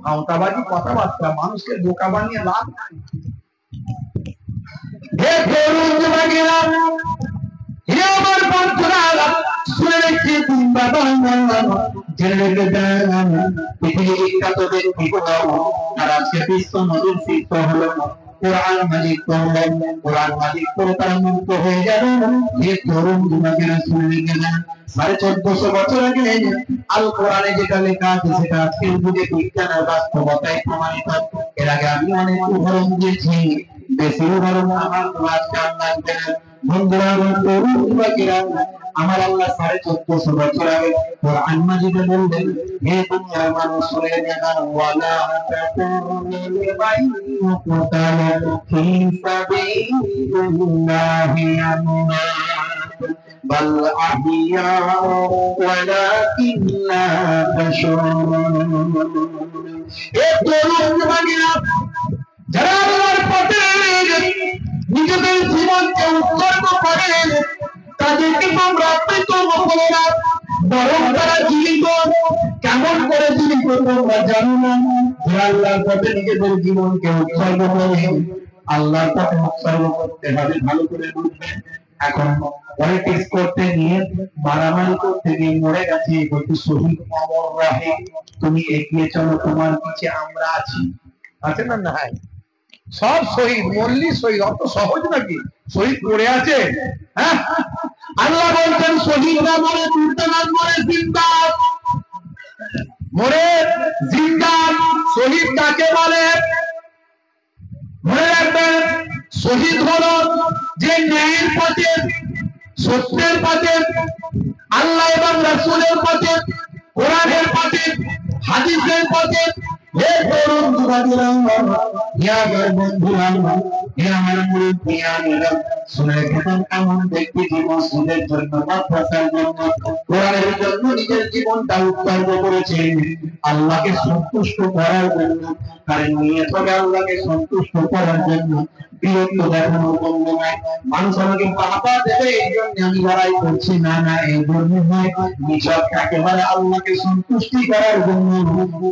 আওতাবাজি কথাবার্তা, মানুষকে বোকা বানিয়ে লাভ নাই। হে তরুণ যুবকেরা, হে আমার বন্ধুরা, শুনে রেখে দিন বাবা, জেনে রেখে দেন, পৃথিবীর বিখ্যাত ব্যক্তি আর আজকে বিশ্ব নদীর শিল্প হলো কোরআন মাজিদ পড়লেন, কোরআন মাজিদ পড়ে তারা মুক্ত হয়ে যাবেন। হে তরুণ যুবকেরা, শুনে রেখে দেন, 1450 বছর আগে আল কোরআনে যেটা লেখা আছে সেটা আজকের যুগে বিজ্ঞানের বাস্তবতায় প্রমাণিত। এর আগে আমি অনেক উদাহরণ দিয়েছি, বেশি উদাহরণ আমার আজকাল লাগবে না। বন্ধুরা, তরুণ যুবকেরা, আমার আল্লাহ 1450 বছর আগে কোরআন মাজিদে বললেন, হে দুনিয়ার মানুষ, শুনে নেন, ওয়ালা তাকুরুল বাইয়ুকুতাল ফি সাবিলিল্লাহি আমওয়াত বাল আহিয়া ওয়ালাকিন লা তাশউরুন। হে তরুণ যুবকেরা, যারা আল্লাহর পথে নিজেদের জীবনকে উৎসর্গ করেন, তাদেরকে তোমরা মৃত্যু বলো না, বরং তারা জীবিত। কেমন করে জীবিত তোমরা জানো না? যারা আল্লাহর পথে নিজেদের জীবনকে উৎসর্গ করে, আল্লাহর পথে উৎসর্গ করতে হবে, ভালো করে বুঝবেন। এখন পলিটিক্স করতে গিয়ে, মারামারি করতে গিয়ে মরে গেছে, বলতে শহীদ অমর রহে, তুমি এগিয়ে চলো, তোমার পিছে আমরা আছি, আছে না? নাই, সব শহীদ, মল্লি শহীদ, অত সহজ নাকি? শহীদ পড়ে আছে। হ্যাঁ, আল্লাহ বলছেন, শহীদরা মরে, দুর্দান মরে, জিন্দাত মরে, জিন্দাত। শহীদ কাকে বলে? মনে রাখবেন, শহীদ হলো যে ন্যায়ের পথে, সত্যের পথে, আল্লাহ এবং রাসূলের পথে, কোরআনের পথে, হাদিসের পথে। হে তরুণ যুবকেরা, হে আমার বন্ধুরা, হে আমার মুরিদিয়ানেরা, শুনে রাখুন এমন ব্যক্তি যে মসজিদের জন্য, মাদ্রাসার জন্য, কোরআনের জন্য নিজের জীবনটা উৎসর্গ করেছেন আল্লাহকে সন্তুষ্ট করার জন্য, কারণ নিয়ত হবে আল্লাহকে সন্তুষ্ট করার জন্য, বিরক্ত দেখানোর জন্য নয়। মানুষ আমাকে বাবা দেবে এই জন্য আমি লড়াই করছি, না না, এই জন্য নয়। নিছক একেবারে আল্লাহকে সন্তুষ্টি করার জন্য,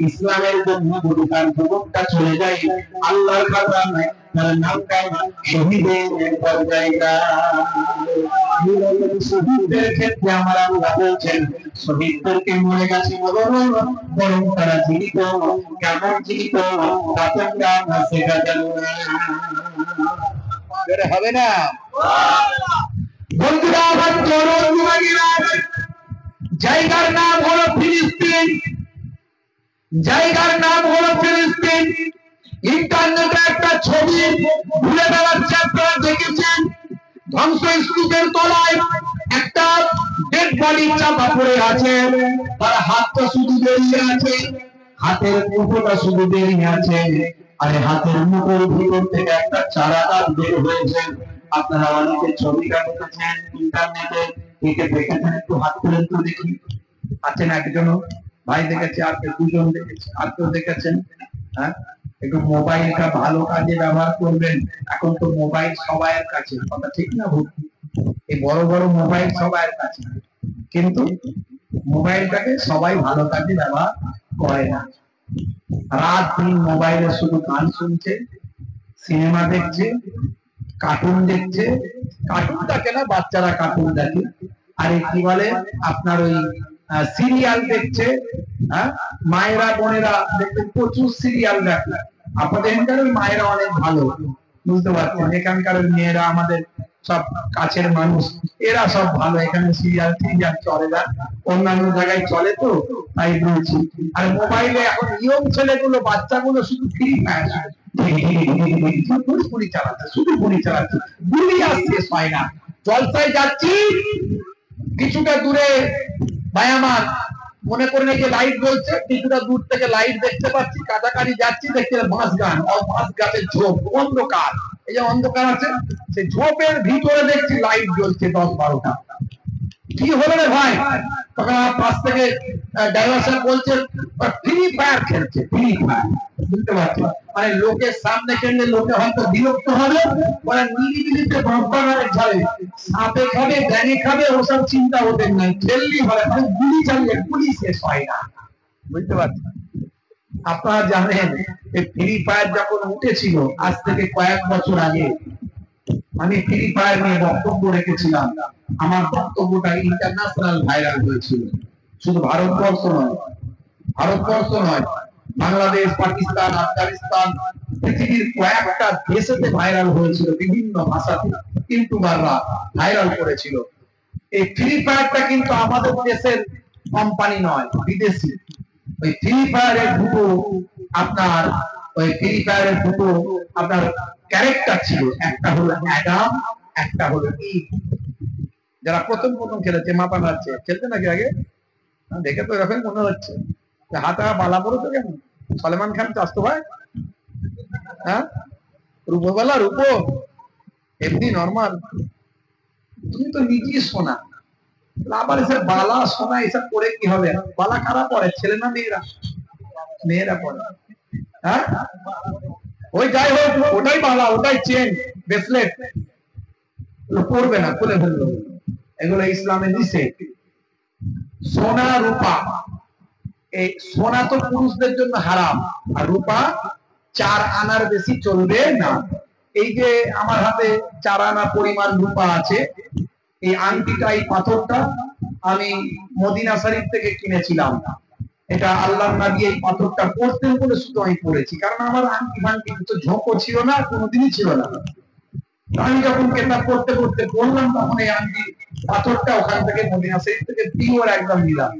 ইসলামের জন্য যদি তার জীবনটা চলে যায় আল্লাহর খাতা নয়, তার নামটা শহীদের জায়গা। শহীদদের ক্ষেত্রে আমার আল্লাহ বলছেন শহীদদেরকে মরে গেছে বরং তারা জীবিত, কেমন জীবিত হবে না। বন্ধুরা আমার জায়গার নাম হলো ফিলিস্তিন, জায়গার নাম হলো ফিলিস্তিন। ইন্টারনেটে একটা ছবি ঘুরে বেড়াচ্ছে, আপনারা দেখেছেন, ধ্বংসস্তূপের তলায় একটা ডেড বডি চাপা পড়ে আছে, তার হাতটা শুধু বেরিয়ে আছে, হাতের মুঠোটা শুধু বেরিয়ে আছে, আর হাতের মুঠোর ভিতর থেকে একটা চারা গাছ বের হয়েছে। আপনারা অনেকে ছবিটা দেখেছেন ইন্টারনেটে, দেখেছেন, একটু হাত তুলেন তো দেখি। আছেন একজন ভাই দেখেছে, আর দুজন দেখেছে, আর কেউ দেখেছেন? হ্যাঁ, একটু মোবাইলটা ভালো কাজে ব্যবহার করবেন। এখন তো মোবাইল সবাইয়ের কাছে, কথা ঠিক না ভুল? এই বড় বড় মোবাইল সবাইয়ের কাছে, কিন্তু মোবাইলটাকে সবাই ভালো কাজে ব্যবহার করে না। রাত দিন মোবাইলে শুধু গান শুনছে, সিনেমা দেখছে, কার্টুন দেখছে। কার্টুনটাকে না, বাচ্চারা কার্টুন দেখে, আর কি বলে আপনার ওই সিরিয়াল দেখছে। হ্যাঁ, মায়েরা বোনেরা দেখতে প্রচুর সিরিয়াল দেখে। আপনাদের এখানকার মায়েরা অনেক ভালো, বুঝতে পারছেন, এখানকার মেয়েরা আমাদের সব কাছের মানুষ, এরা সব ভালো। এখানে সিরিয়াল টিরিয়াল চলে না, অন্যান্য জায়গায় চলে, তো তাই বলছি। আর মোবাইলে এখন ইয়ং ছেলেগুলো, বাচ্চাগুলো শুধু ফ্রি ফায়ার পুরি চালাচ্ছে, শুধু পুরি চালাচ্ছে, গুলি আর শেষ হয় না। জলসায় যাচ্ছি, কিছুটা দূরে ভাই আমার মনে করেন যে লাইট জ্বলছে, কিছুটা দূর থেকে লাইট দেখতে পাচ্ছি, কাছাকাছি যাচ্ছি, দেখতে বাঁশ গান, বাঁশ গাছের ঝোপ, অন্ধকার। এই যে অন্ধকার আছে, সেই ঝোপের ভিতরে দেখছি লাইট জ্বলছে 10-12টা। কি হলো রে ভাই? তখন আমার পাশ থেকে ড্রাইভার সাহেব বলছে ফ্রি ফায়ার খেলছে, ফ্রি ফায়ার। বুঝতে পারছি, মানে লোকের সামনে খেললে লোকে হয়তো বিরক্ত হবে, ওরা নিরিবিলিতে ভগবানের ঝাড়ে সাপে খাবে, ব্যাঙে খাবে, ওসব চিন্তা ওদের নাই, খেললেই হবে। মানে গুলি চালিয়ে গুলি শেষ হয় না, বুঝতে পারছি। আপনারা জানেন এই ফ্রি ফায়ার যখন উঠেছিল আজ থেকে কয়েক বছর আগে, আমি ফ্রি ফায়ার নিয়ে বক্তব্য রেখেছিলাম। আমার বক্তব্যটা ইন্টারন্যাশনাল ভাইরাল হয়েছিল। শুধু ভারতবর্ষ নয়, ভারতবর্ষ নয়, বাংলাদেশ, পাকিস্তান, আফগানিস্তান, পৃথিবীর কয়েকটা দেশেতে ভাইরাল হয়েছিল, বিভিন্ন ভাষাতে ইউটিউবাররা ভাইরাল করেছিল। এই ফ্রি ফায়ারটা কিন্তু আমাদের দেশের কোম্পানি নয়, বিদেশি। ওই ফ্রি ফায়ারের দুটো আপনার, ওই ফ্রি ফায়ারের দুটো আপনার ক্যারেক্টার ছিল, একটা হলো অ্যাডাম, একটা হলো ইভ। যারা প্রথম প্রথম খেলেছে, মাথা নাড়ছে, খেলতে নাকি আগে? দেখে তো এরকম মনে হচ্ছে, হাতা বালা পড়ে তো কেমন সলমান খান চাস্তো ভাই। হ্যাঁ, রূপবালা, রূপ এমনি নর্মাল। তুমি তো নিজেই সোনা, আবার এসব বালা সোনা এসব করে কি হবে? বালা কারা পড়ে, ছেলে না মেয়েরা? মেয়েরা পড়ে। হ্যাঁ, ওই যাই হোক, ওটাই বালা, ওটাই চেন, ব্রেসলেট পড়বে না, খুলে ফেলবে। এগুলো ইসলামে নিষেধ। সোনা রূপা, এই সোনা তো পুরুষদের জন্য হারাম, আর রূপা 4 আনার বেশি চলবে না। এই যে আমার হাতে 4 আনা পরিমাণ রূপা আছে, এই আংটিটা, এই পাথরটা আমি মদিনা শরীফ থেকে কিনেছিলাম। এটা আল্লাহর নবী এই পাথরটা পড়তেন বলে শুধু আমি পড়েছি, কারণ আমার আংটি ফাংটি তো ঝোঁকও ছিল না, কোনোদিনই ছিল না। আমি যখন কেতাব পড়তে পড়তে পড়লাম, তখন এই আংটি পাথরটা ওখান থেকে মদিনা শরীফ থেকে পিওর একদম নিলাম।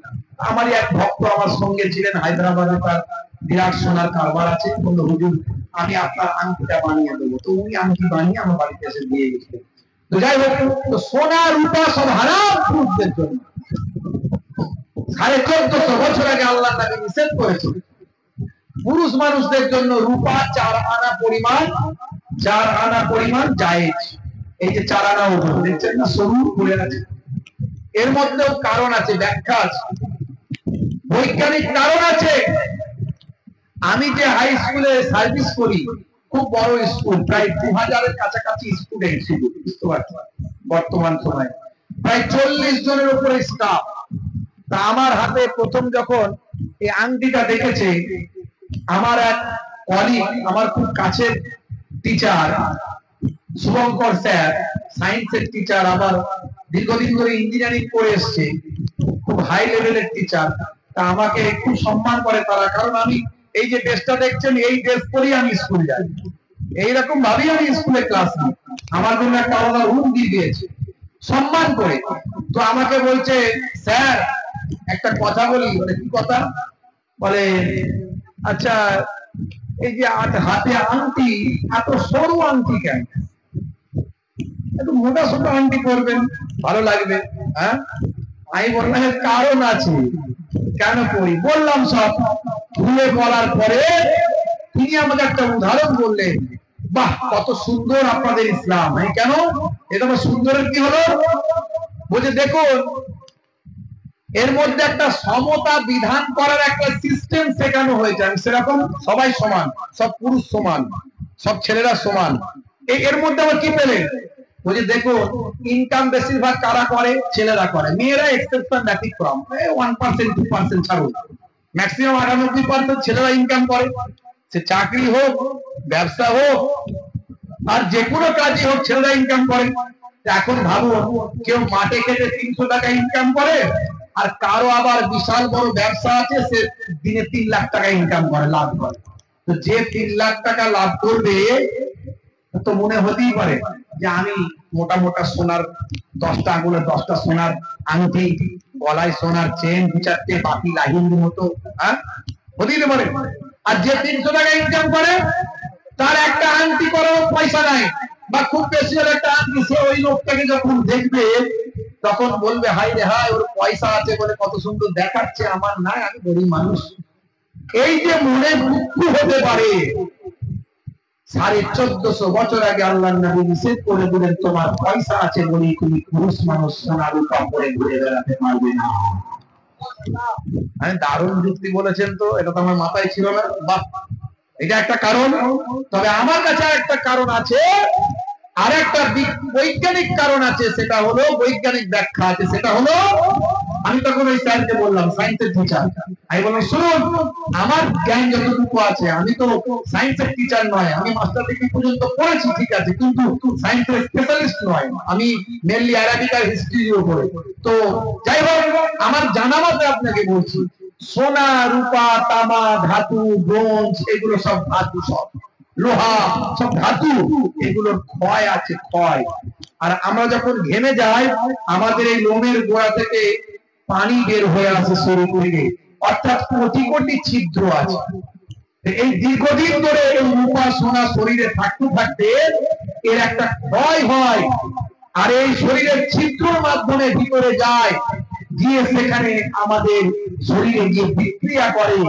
আমারই এক ভক্ত আমার সঙ্গে ছিলেন, হায়দ্রাবাদে তার বিরাট সোনার কারবার আছে, বলল হুজুর আমি আপনার আংটিটা বানিয়ে দেবো। তো উনি আংটি বানিয়ে আমার বাড়িতে এসে দিয়ে গেছিলেন। তো যাই হোক, সোনা রূপা সব হারাম পুরুষদের জন্য। 1450 বছর আগে আল্লাহ নবী নিষেধ করেছেন পুরুষ মানুষদের জন্য রূপা 4 আনা পরিমাণ 4 আনা পরিমাণ জায়েজ। এই যে 4 আনা ওজন দেখছেন না, সরু খুলে আছে, এর মধ্যেও কারণ আছে, ব্যাখ্যা আছে, বৈজ্ঞানিক কারণ আছে। আমি যে হাই স্কুলে সার্ভিস করি, খুব বড় স্কুল, প্রায় 2000-এর কাছাকাছি স্টুডেন্ট ছিল, বুঝতে পারছেন, বর্তমান সময়ে প্রায় 40 জনের উপরে স্টাফ। তা আমার হাতে প্রথম যখন এই আংটিটা দেখেছে, আমার এক কলিগ, আমার খুব কাছের টিচার শুভঙ্কর স্যার, সায়েন্সের টিচার, আবার দীর্ঘদিন ধরে ইঞ্জিনিয়ারিং করে এসছে, খুব হাই লেভেলের টিচার। তা আমাকে খুব সম্মান করে তারা, কারণ আমি এই যে ড্রেসটা দেখছেন, এই ড্রেস পরেই আমি স্কুল যাই, এইরকম ভাবেই আমি স্কুলে ক্লাস নিই। আমার জন্য একটা আলাদা রুম দিয়ে দিয়েছে সম্মান করে। তো আমাকে বলছে, স্যার একটা কথা বলি। বলে কি কথা? বলে আচ্ছা, এই যে হাতে আংটি, এত সরু আংটি কেন? একটু মোটা সোটা আংটি করবেন, ভালো লাগবে। হ্যাঁ, আমি বললাম কারণ আছে, কেন করি বললাম সব। ভুলে বলার পরে তিনি আমাকে একটা উদাহরণ বললেন, বাহ কত সুন্দর আপনাদের ইসলাম। কেন এটা সুন্দরের কি হলো? বলছে দেখুন, এর মধ্যে একটা সমতা বিধান করার একটা সিস্টেম শেখানো হয়েছে। সেরকম সবাই সমান, সব পুরুষ সমান, সব ছেলেরা সমান। এর মধ্যে আবার কি পেলেন? বলছে দেখুন, ইনকাম বেশিরভাগ কারা করে? ছেলেরা করে, মেয়েরা এক্সেপশন, ব্যতিক্রম 1% 2% ছাড়ুন, ম্যাক্সিমাম 98% ছেলেরা ইনকাম করে। সে চাকরি হোক, ব্যবসা হোক, আর যে কোনো কাজই হোক, ছেলেরা ইনকাম করে। এখন ভাবুন, কেউ মাঠে খেতে 300 টাকা ইনকাম করে, আর কারো আবার বিশাল বড় ব্যবসা আছে, সে দিনে 3 লাখ টাকা ইনকাম করে, লাভ করে। তো যে 3 লাখ টাকা লাভ করবে, তো মনে হতেই পারে যে আমি মোটা মোটা সোনার 10টা আঙুলে 10টা সোনার আংটি, গলায় সোনার চেন 2-4টে, বাকি লাহিড়ির মতো, হ্যাঁ হতেই পারে। আর যে 300 টাকা ইনকাম করে, তার একটা আংটি করার পয়সা নাই, বা খুব বেশি হলে একটা আংটি, সে ওই লোকটাকে যখন দেখবে তখন বলবে, হাই রে হাই, ওর পয়সা আছে বলে কত সুন্দর দেখাচ্ছে, আমার নাই, আমি গরিব মানুষ। এই যে মনে দুঃখ হতে পারে, 1450 বছর আগে আল্লাহর নবী নিষেধ করে দিলেন, তোমার পয়সা আছে বলেই তুমি পুরুষ মানুষ সোনা রূপা পরে ঘুরে বেড়াতে পারবে না। দারুণ যুক্তি বলেছেন তো, এটা তো আমার মাথায় ছিল না। বাহ, এটা একটা কারণ। তবে আমার কাছে একটা কারণ আছে, আর একটা বৈজ্ঞানিক কারণ আছে, সেটা হলো বৈজ্ঞানিক ব্যাখ্যা আছে, সেটা হলো, আমি তখন ওই স্যারকে বললাম, সায়েন্সের টিচার, আমি বললাম শুনুন, আমার জ্ঞান যতটুকু আছে, আমি তো সায়েন্সের টিচার নয়, আমি মাস্টার ডিগ্রি পর্যন্ত পড়েছি, ঠিক আছে, কিন্তু সায়েন্সের স্পেশালিস্ট নয়, আমি মেনলি অ্যারাবিক আর হিস্ট্রির উপরে। তো যাই হোক, আমার জানা মতে আপনাকে বলছি, সোনা, রূপা, তামা, ধাতু, ব্রোঞ্জ, এগুলো সব ধাতু, সব লোহা, সব ধাতু, এগুলোর ক্ষয় আছে, ক্ষয়। আর আমরা যখন ঘেমে যাই, আমাদের এই লোমের গোড়া থেকে পানি বের হয়ে আসে শরীর থেকে, অর্থাৎ কোটি কোটি ছিদ্র আছে। এই দীর্ঘদিন ধরে এই রূপা সোনা শরীরে থাকতে থাকতে এর একটা ক্ষয় হয়, আর এই শরীরের ছিদ্রের মাধ্যমে ভিতরে যায়, গিয়ে সেখানে আমাদের শরীরে গিয়ে বিক্রিয়া করে,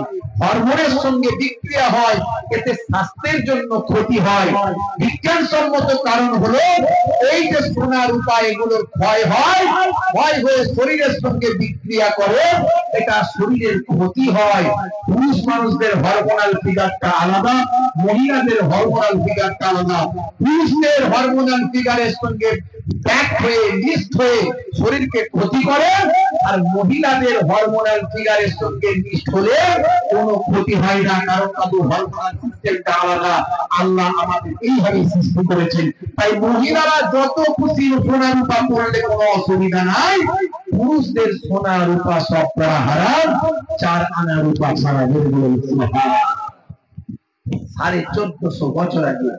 হরমোনের সঙ্গে বিক্রিয়া হয়, এতে স্বাস্থ্যের জন্য ক্ষতি হয়। বিজ্ঞানসম্মত কারণ হলো, এই যে সোনা রূপা এগুলোর ক্ষয় হয়, ক্ষয় হয়ে শরীরের সঙ্গে বিক্রিয়া করে, এটা শরীরের ক্ষতি হয়। পুরুষ মানুষদের হরমোনাল ফিগারটা আলাদা, মহিলাদের হরমোনাল ফিগারটা আলাদা। পুরুষদের হরমোনাল ফিগারের সঙ্গে ব্যাক হয়ে, মিক্সড হয়ে শরীরকে ক্ষতি করে, আর মহিলাদের হরমোনাল ফিগারের সঙ্গে মিক্সড হলে কোনো ক্ষতি হয় না, কারণ তাদের হরমোনাল সিস্টেমটা আলাদা। আল্লাহ আমাদের এইভাবে সৃষ্টি করেছেন। তাই মহিলারা যত খুশি সোনা রূপা পড়লে কোনো অসুবিধা নাই, পুরুষদের সোনা রূপা সব পড়া হারাম, 4 আনা রূপা ছাড়া। 1450 বছর আগে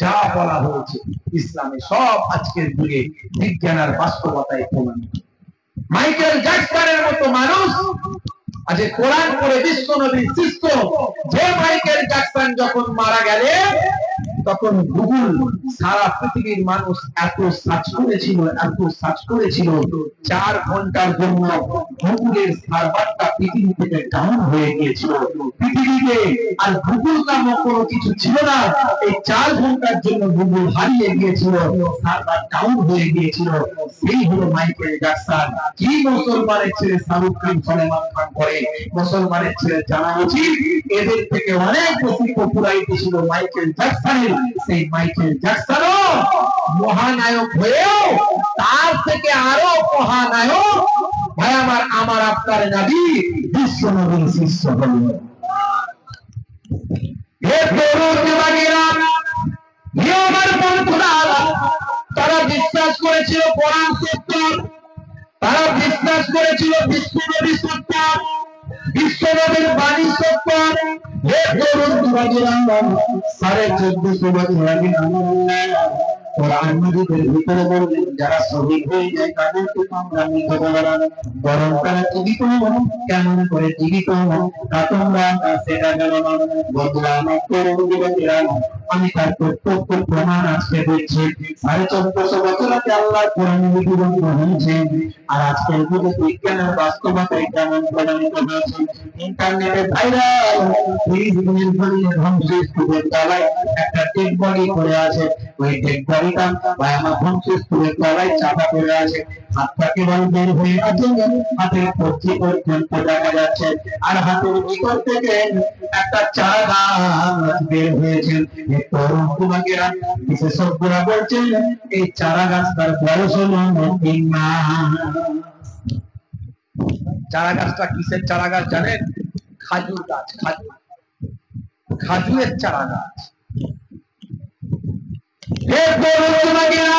যা বলা হয়েছে ইসলামে, সব আজকের যুগে বিজ্ঞান আর বাস্তবতায় প্রমাণ। মাইকেল জ্যাকসনের মতো মানুষ আজ কোরআন পড়ে বিশ্ব নবীর শিষ্য, যে মাইকেল জ্যাকসন যখন মারা গেলেন, তখন গুগল সারা পৃথিবীর মানুষ এত সার্চ করেছিল 4 ঘন্টার জন্য গুগলের সার্ভারটা পৃথিবী থেকে ডাউন হয়ে গিয়েছিল। পৃথিবীতে আর গুগল নামক কোনো কিছু ছিল না। এই 4 ঘন্টার জন্য গুগল হারিয়ে গিয়েছিল, সার্ভার ডাউন হয়ে গিয়েছিল। সেই হলো মাইকেল জ্যাকসন। কি মুসলমানের ছেলে শাহরুখ খান, সলমান খান করে, মুসলমানের ছেলে জানা উচিত এদের থেকে অনেক বেশি পপুলারিটি ছিল মাইকেল জ্যাকসনের। সেই মাইকেল জ্যাকসনও মহানায়ক হয়েও তার থেকে আরো মহানায়ক ভাই আমার আপনার নবী বিশ্ব নবীর শিষ্য হলেন। হে তরুণ যুবকেরা, হে আমার বন্ধুরা, তারা বিশ্বাস করেছিল কোরআন সত্য, তারা বিশ্বাস করেছিল বিশ্বনবী সত্য, বিশ্বনবীর বাণী সত্য। হে তরুণ যুবকেরা, 1450 বছর আগে কোরআন মাজিদের ভিতরে বললেন যারা শহীদ হয়ে যায় তাদেরকে তোমরা মৃত বলো না, বরং তারা জীবিত। কেমন করে জীবিত তা তোমরা সেটা জানো না। বন্ধুরা আমার তরুণ যুবকেরা, আমি তার প্রত্যক্ষ প্রমাণ আজকে দিচ্ছি। 1450 বছর আগে আল্লাহ কোরআন লিপিবদ্ধ হয়েছে, আর আজকের যুগে বিজ্ঞানের বাস্তবতায় কেমন প্রমাণিত হয়েছে। ইন্টারনেটে ভাইরাল ধ্বংসস্তূপের তলায় একটা ডেড বডি পড়ে আছে। ওই ডেড বডিটা ভাই আমার ধ্বংসস্তূপের তলায় চাপা পড়ে আছে। হাতটা কেবল বের হয়ে আছে, হাতের কবজি পর্যন্ত দেখা যাচ্ছে, আর হাতের ভিতর থেকে একটা চারা গাছ বের হয়েছে। তরুণ যুবকেরা, বিশেষজ্ঞরা বলছেন এই চারা গাছটার বয়স হলো 3 মাস। চারা গাছটা কিসের চারা গাছ জানেন? খাজুর গাছ, খাজুরের চারা গাছ। হে তরুণ যুবকেরা,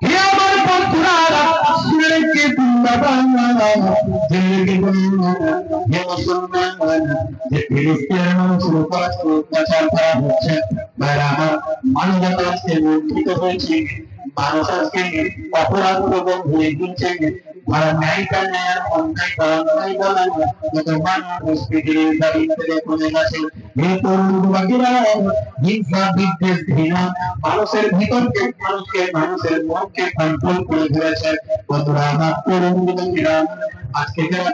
হে আমার বন্ধুরা, শুনেছি হে মুসলমান, যে ফিলিস্তিনের মানুষের উপর অত্যাচার করা হচ্ছে, আমার মানবতা আজকে লুণ্ঠিত হয়েছে, মানুষ আজকে অপরাধ প্রবণ হয়ে গিয়েছে। আর ন্যায়টা ন্যায়, অন্যায়টা অন্যায় বলেন, যত মানুষ পৃথিবীর দারিদ্র্যে কমে গেছে। হে তরুণ যুবকেরা, হিংসা, বিদ্বেষ, ঘৃণা মানুষের ভিতরকে, মানুষের মনকে কন্ট্রোল করে ধরেছে। বন্ধুরা আমার তরুণ যুবকেরা, আজকে যারা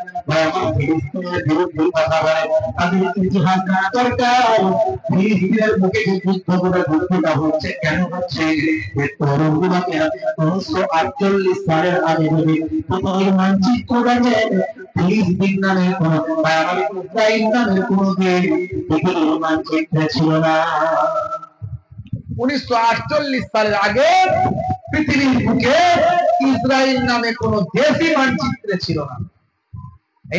আমার ফিলিস্তিনের বিরুদ্ধে কথা বলে তাদের ইতিহাস জানা দরকার। ফিলিস্তিনের বুকে যে যুদ্ধ করে যুদ্ধটা হচ্ছে, কেন হচ্ছে? তরুণ যুবকেরা, 1948 সালের আগে যদি পৃথিবীর মানচিত্র দেখেন, ফিলিস্তিন নামে কোন ইসরায়েল নামের কোন দেশ পৃথিবীর মানচিত্রে ছিল না। 1948 সালের আগে পৃথিবীর বুকে ইসরায়েল নামে কোন দেশই মানচিত্রে ছিল না।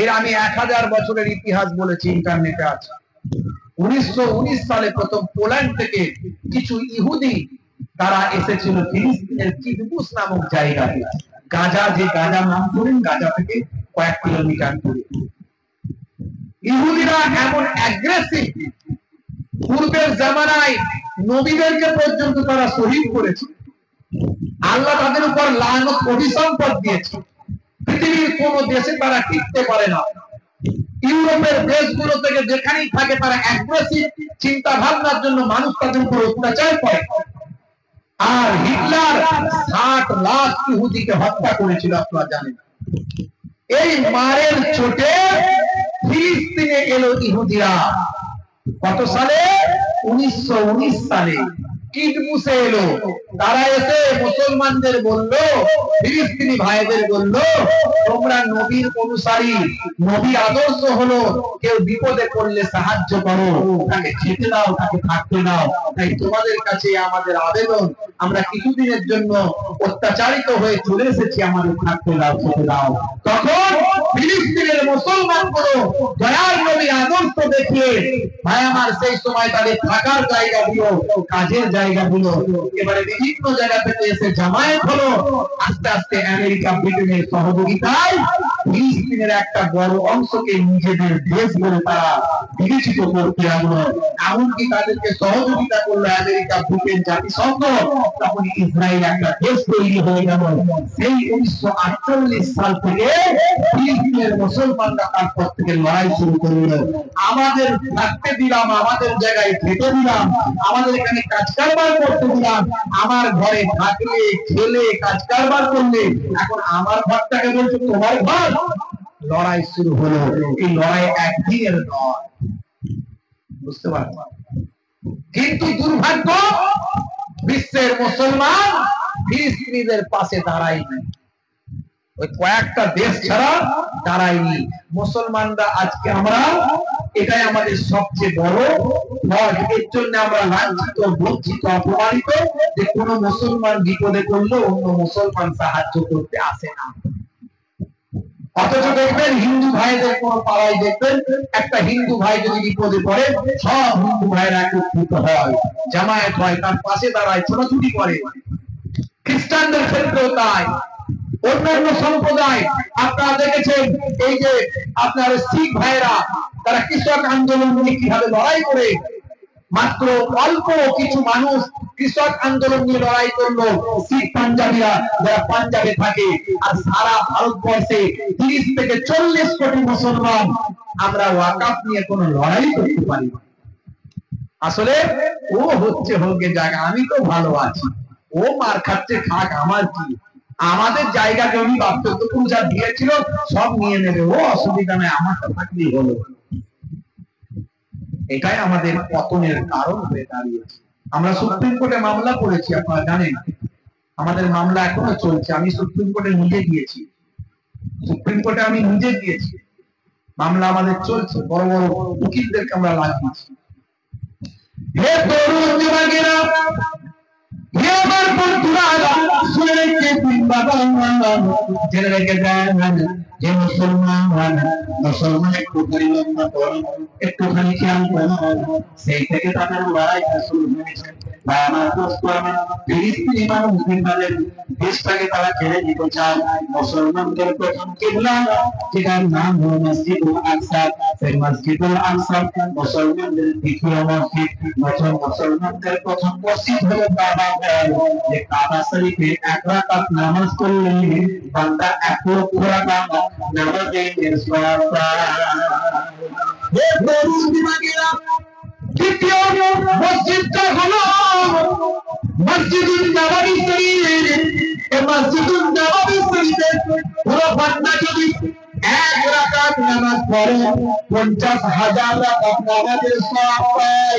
এর আমি 1000 বছরের ইতিহাস বলেছি, ইন্টারনেটে আছে। 1919 সালে প্রথম পোল্যান্ড থেকে কিছু ইহুদি তারা এসেছিল ফিলিস্তিনের কিবুস নামক জায়গায়। গাজা, যে গাজা নাম করেন, গাজা থেকে কয়েক কিলোমিটার দূরে। ইহুদিরা এমন অ্যাগ্রেসিভ, পূর্বের জামানায় নবীদেরকে পর্যন্ত তারা শহীদ করেছে। আল্লাহ তাদের উপর লানত, অভিসম্পদ দিয়েছে। পৃথিবীর কোন দেশে তারা টিকতে পারে না। ইউরোপের দেশগুলো থেকে যেখানেই থাকে তারা অ্যাগ্রেসিভ চিন্তা ভাবনার জন্য মানুষ তাদের উপর অত্যাচার করে। আর হিটলার 60 লাখ ইহুদিকে হত্যা করেছিল, আপনারা জানেন। এই মারের চোটে ফিলিস্তিনে এলো ইহুদিরা কত সালে? 1919 সালে কিবুসে এলো। তারা এসে মুসলমানদের বলল, ফিলিস্তিনি ভাইদের বলল, তোমরা নবীর অনুসারী, নবীর আদর্শ হলো কেউ বিপদে পড়লে সাহায্য করো, তাকে খেতে দাও, তাকে থাকতে দাও। তাই তোমাদের কাছে আমাদের আবেদন, আমরা কিছুদিনের জন্য অত্যাচারিত হয়ে চলে এসেছি, আমাদের থাকতে দাও, খেতে দাও। তখন ফিলিস্তিনের মুসলমানগুলো দয়ার নবীর আদর্শ দেখিয়ে ভাই আমার সেই সময় তাদের থাকার জায়গা দিল, কাজের জায়গা দিল। এবারে বিভিন্ন জায়গা থেকে এসে জামায়াত হলো। আস্তে আস্তে আমেরিকা, ব্রিটেনের সহযোগিতায় ফিলিস্তিনের একটা বড় অংশকে নিজেদের দেশ বলে তারা বিবেচিত করতে লাগলো, এমনকি তাদেরকে সহযোগিতা করলো আমেরিকা, ব্রিটেন, জাতিসংঘ। তখন ইসরায়েল একটা দেশ তৈরি হয়ে গেল। সেই 1948 সাল থেকে ফিলিস্তিনের মুসলমানরা তারপর থেকে লড়াই শুরু করলো। আমাদের থাকতে দিলাম, আমাদের জায়গায় থেকে দিলাম, আমাদের এখানে কাজ কারবার করতে দিলাম, আমার ঘরে থাকলে খেলে কাজ কারবার করলে, এখন আমার ঘরটাকে বলছো তোমার ঘর। লড়াই শুরু হলো। এই লড়াই একদিনের নয়, বুঝতে পারছো? কিন্তু দুর্ভাগ্য, বিশ্বের মুসলমান ফিলিস্তিনিদের পাশে দাঁড়ায়নি। ওই কয়েকটা দেশ ছাড়া দাঁড়ায়নি। মুসলমানরা আজকে আমরা, এটাই আমাদের সবচেয়ে বড় ফল্ট। এর জন্য আমরা লাঞ্ছিত, বঞ্চিত, অপমানিত যে কোন মুসলমান বিপদে পড়লে অন্য মুসলমান সাহায্য করতে আসে না। অথচ দেখবেন হিন্দু ভাইদের কোন পাড়ায় দেখবেন একটা হিন্দু ভাই যদি বিপদে পড়ে, সব হিন্দু ভাইরা একত্রিত হয়, জামায়াত হয়, তার পাশে দাঁড়ায়, ছোটাছুটি করে। খ্রিস্টানদের ক্ষেত্রেও তাই। অন্যান্য সম্প্রদায় আপনারা দেখেছেন, এই যে আপনার শিখ ভাইরা, তারা কৃষক আন্দোলন নিয়ে কিভাবে লড়াই করে, মাত্র অল্প কিছু মানুষ কৃষক আন্দোলন নিয়ে লড়াই করলো। শিখ পাঞ্জাবিরা যারা পাঞ্জাবে থাকে, আর সারা ভারতবর্ষে 30 থেকে 40 কোটি মুসলমান আমরা ওয়াকাফ নিয়ে কোনো লড়াই করতে পারি না। আসলে ও হচ্ছে হোকে জায়গা, আমি তো ভালো আছি, ও মার খাচ্ছে খাক, আমার কি, আমাদের জায়গা জমি বাপ্তটুকু যা দিয়েছিল সব নিয়ে নেবে, ও অসুবিধা নেই, আমারটা থাকলেই হলো। এটাই আমাদের পতনের কারণ হয়ে দাঁড়িয়েছে। আমরা সুপ্রিম কোর্টে মামলা করেছি, আপনারা জানেন, আমাদের মামলা এখনো চলছে। আমি সুপ্রিম কোর্টে নিজে গিয়েছি, সুপ্রিম কোর্টে আমি নিজে গিয়েছি, মামলা আমাদের চলছে, বড় বড় উকিলদেরকে আমরা লাগিয়েছি। হে তরুণ যুবকেরা, হে আমার বন্ধুরা, শুনে রেখে দিন বাবা, জেনে রেখে দেন যে মুসলমান একটুখানি লম্বা করুন, একটুখানি খেয়াল করুন, সেই থেকে তাদের লড়াই শুরু হয়েছে। ফিলিস্তিনি মানুষদের দেশটাকে তারা ছেড়ে দিতে চায়। মুসলমানদের প্রথম কিবলা, যেটার নাম হলো মসজিদুল আকসা, সেই মসজিদুল আকসা মুসলমানদের দ্বিতীয় মসজিদ। মুসলমানদের প্রথম মসজিদ হলো কাবা ঘর, যে কাবা শরীফে 1 রাকাত নামাজ পড়লে বান্দা 1 লক্ষ রাকাত নামাজের সওয়াব পায়। হে তরুণ যুবকেরা, দ্বিতীয় মসজিদটা হলো মসজিদুন নববী শরীফ। এই মসজিদুন নববী শরীফে পুরো বান্দা যদি 1 রাকাত নামাজ পড়ে 50,000 রাকাত নামাজের সওয়াব পায়।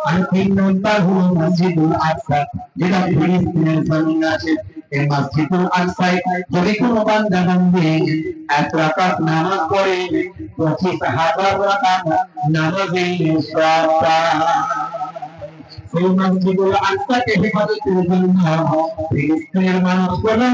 আর 3 নম্বর হলো মসজিদুল আকসা, যেটা ফিলিস্তিনের জমিনে আছে। এই মসজিদুল আকসায় যদি কোনো বান্দা বান্দি 1 রাকাত নামাজ পড়ে 25,000 রাকাত নামাজের সওয়াব পায়। সেই মসজিদুল আকসাকে হেফাজতের জন্য ফিলিস্তিনের মানুষগুলো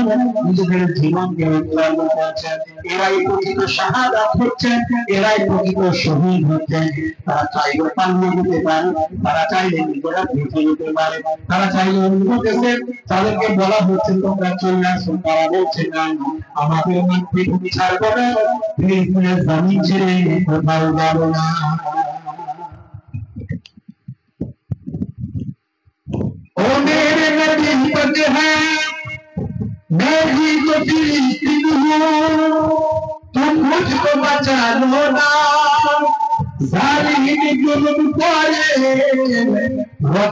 নিজেদের জীবনকে উৎসর্গ করছে। এরাই প্রকৃত শাহাদাত হচ্ছে, এরাই প্রকৃত শহীদ হচ্ছে। তারা চাইলে পালিয়ে যেতে পারে, তারা চাইলে নিজেরা বেঁচে যেতে পারে, তারা চাইলে অন্য দেশে তাদেরকে বলা হচ্ছে তোমরা চলে আসো, তারা বলছে না, আমাদের মাতৃভূমি ছাড়বো না, ফিলিস্তিনের জমিন ছেড়ে কোথাও যাবো না। ओ मेरे नबी पद है, मैं भी तो फिलिस्तीन हूँ, तुम मुझको बचा लो ना, जालिम जुल्म करे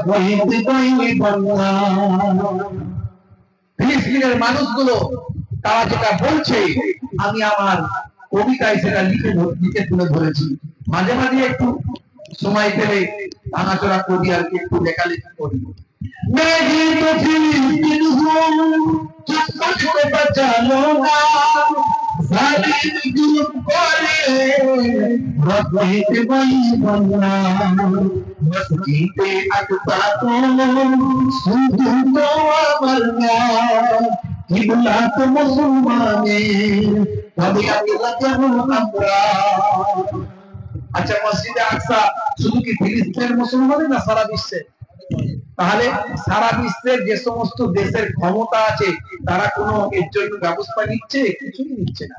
वही कोई बंदा। ফিলিস্তিনের মানুষগুলো তারা যেটা বলছে, আমি আমার কবিতায় সেটা লিখে তুলে ধরেছি। মাঝে মাঝে একটু সময় পেলে ভাঙাচোরা করি আর একটু লেখালেখি করি। मैं भी तो फिलिस्तीन हूँ, तुम मुझको बचा लो ना, जालिम जुल्म करे वही बंदा। मस्जिदे अक़सा को सुधू तो अमरना, किबला तो मुसलमाने कभी अक़सा हमरा। আচ্ছা, মসজিদে আকসা শুধু কি ফিলিস্তিনের মুসলমানের না সারা বিশ্বে? তাহলে সারা বিশ্বের যে সমস্ত দেশের ক্ষমতা আছে তারা কোনো এর জন্য ব্যবস্থা নিচ্ছে? কিছুই নিচ্ছে না।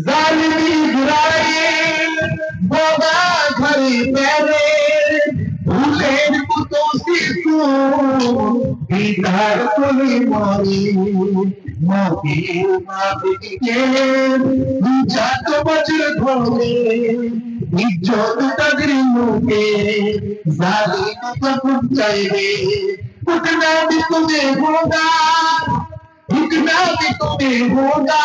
জালিম ইসরাইল होगा घर मेरे भूलेर मतो शिशु दीदार कोई मारी माफिर माफिके जात बज्र धोले इज्जत ताদের মুখে জালিম যখন চাইবে উঠনা भी तुम्हें होगा झुकना भी तुम्हें होगा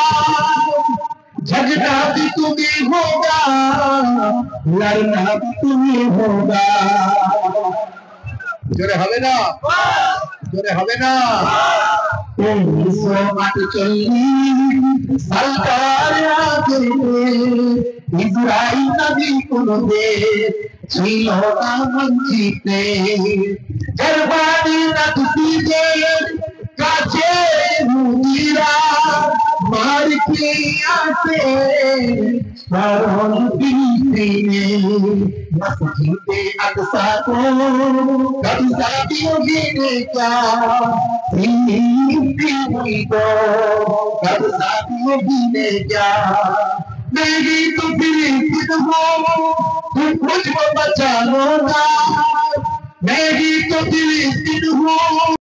झगड़ा भी तुम्हें होगा लड़ना भी तुम्हें होगा জোরে হবে না জোরে হবে না 1948 सरकार आगे इजराइल नबी কোনো দেশ ছিল না মঞ্চিতে জার্মানি নাজিদের কাছে মুদিরা মার কে আসে কারণ ফিলিস্তিনে মসজিদে আকসা को कब्जा दियोगे क्या फिलिस्तीनी को कब्जा दियोगे क्या मैं भी तो फिलिस्तीन हूँ तुम मुझको बचा लो ना मैं भी तो फिलिस्तीन हूँ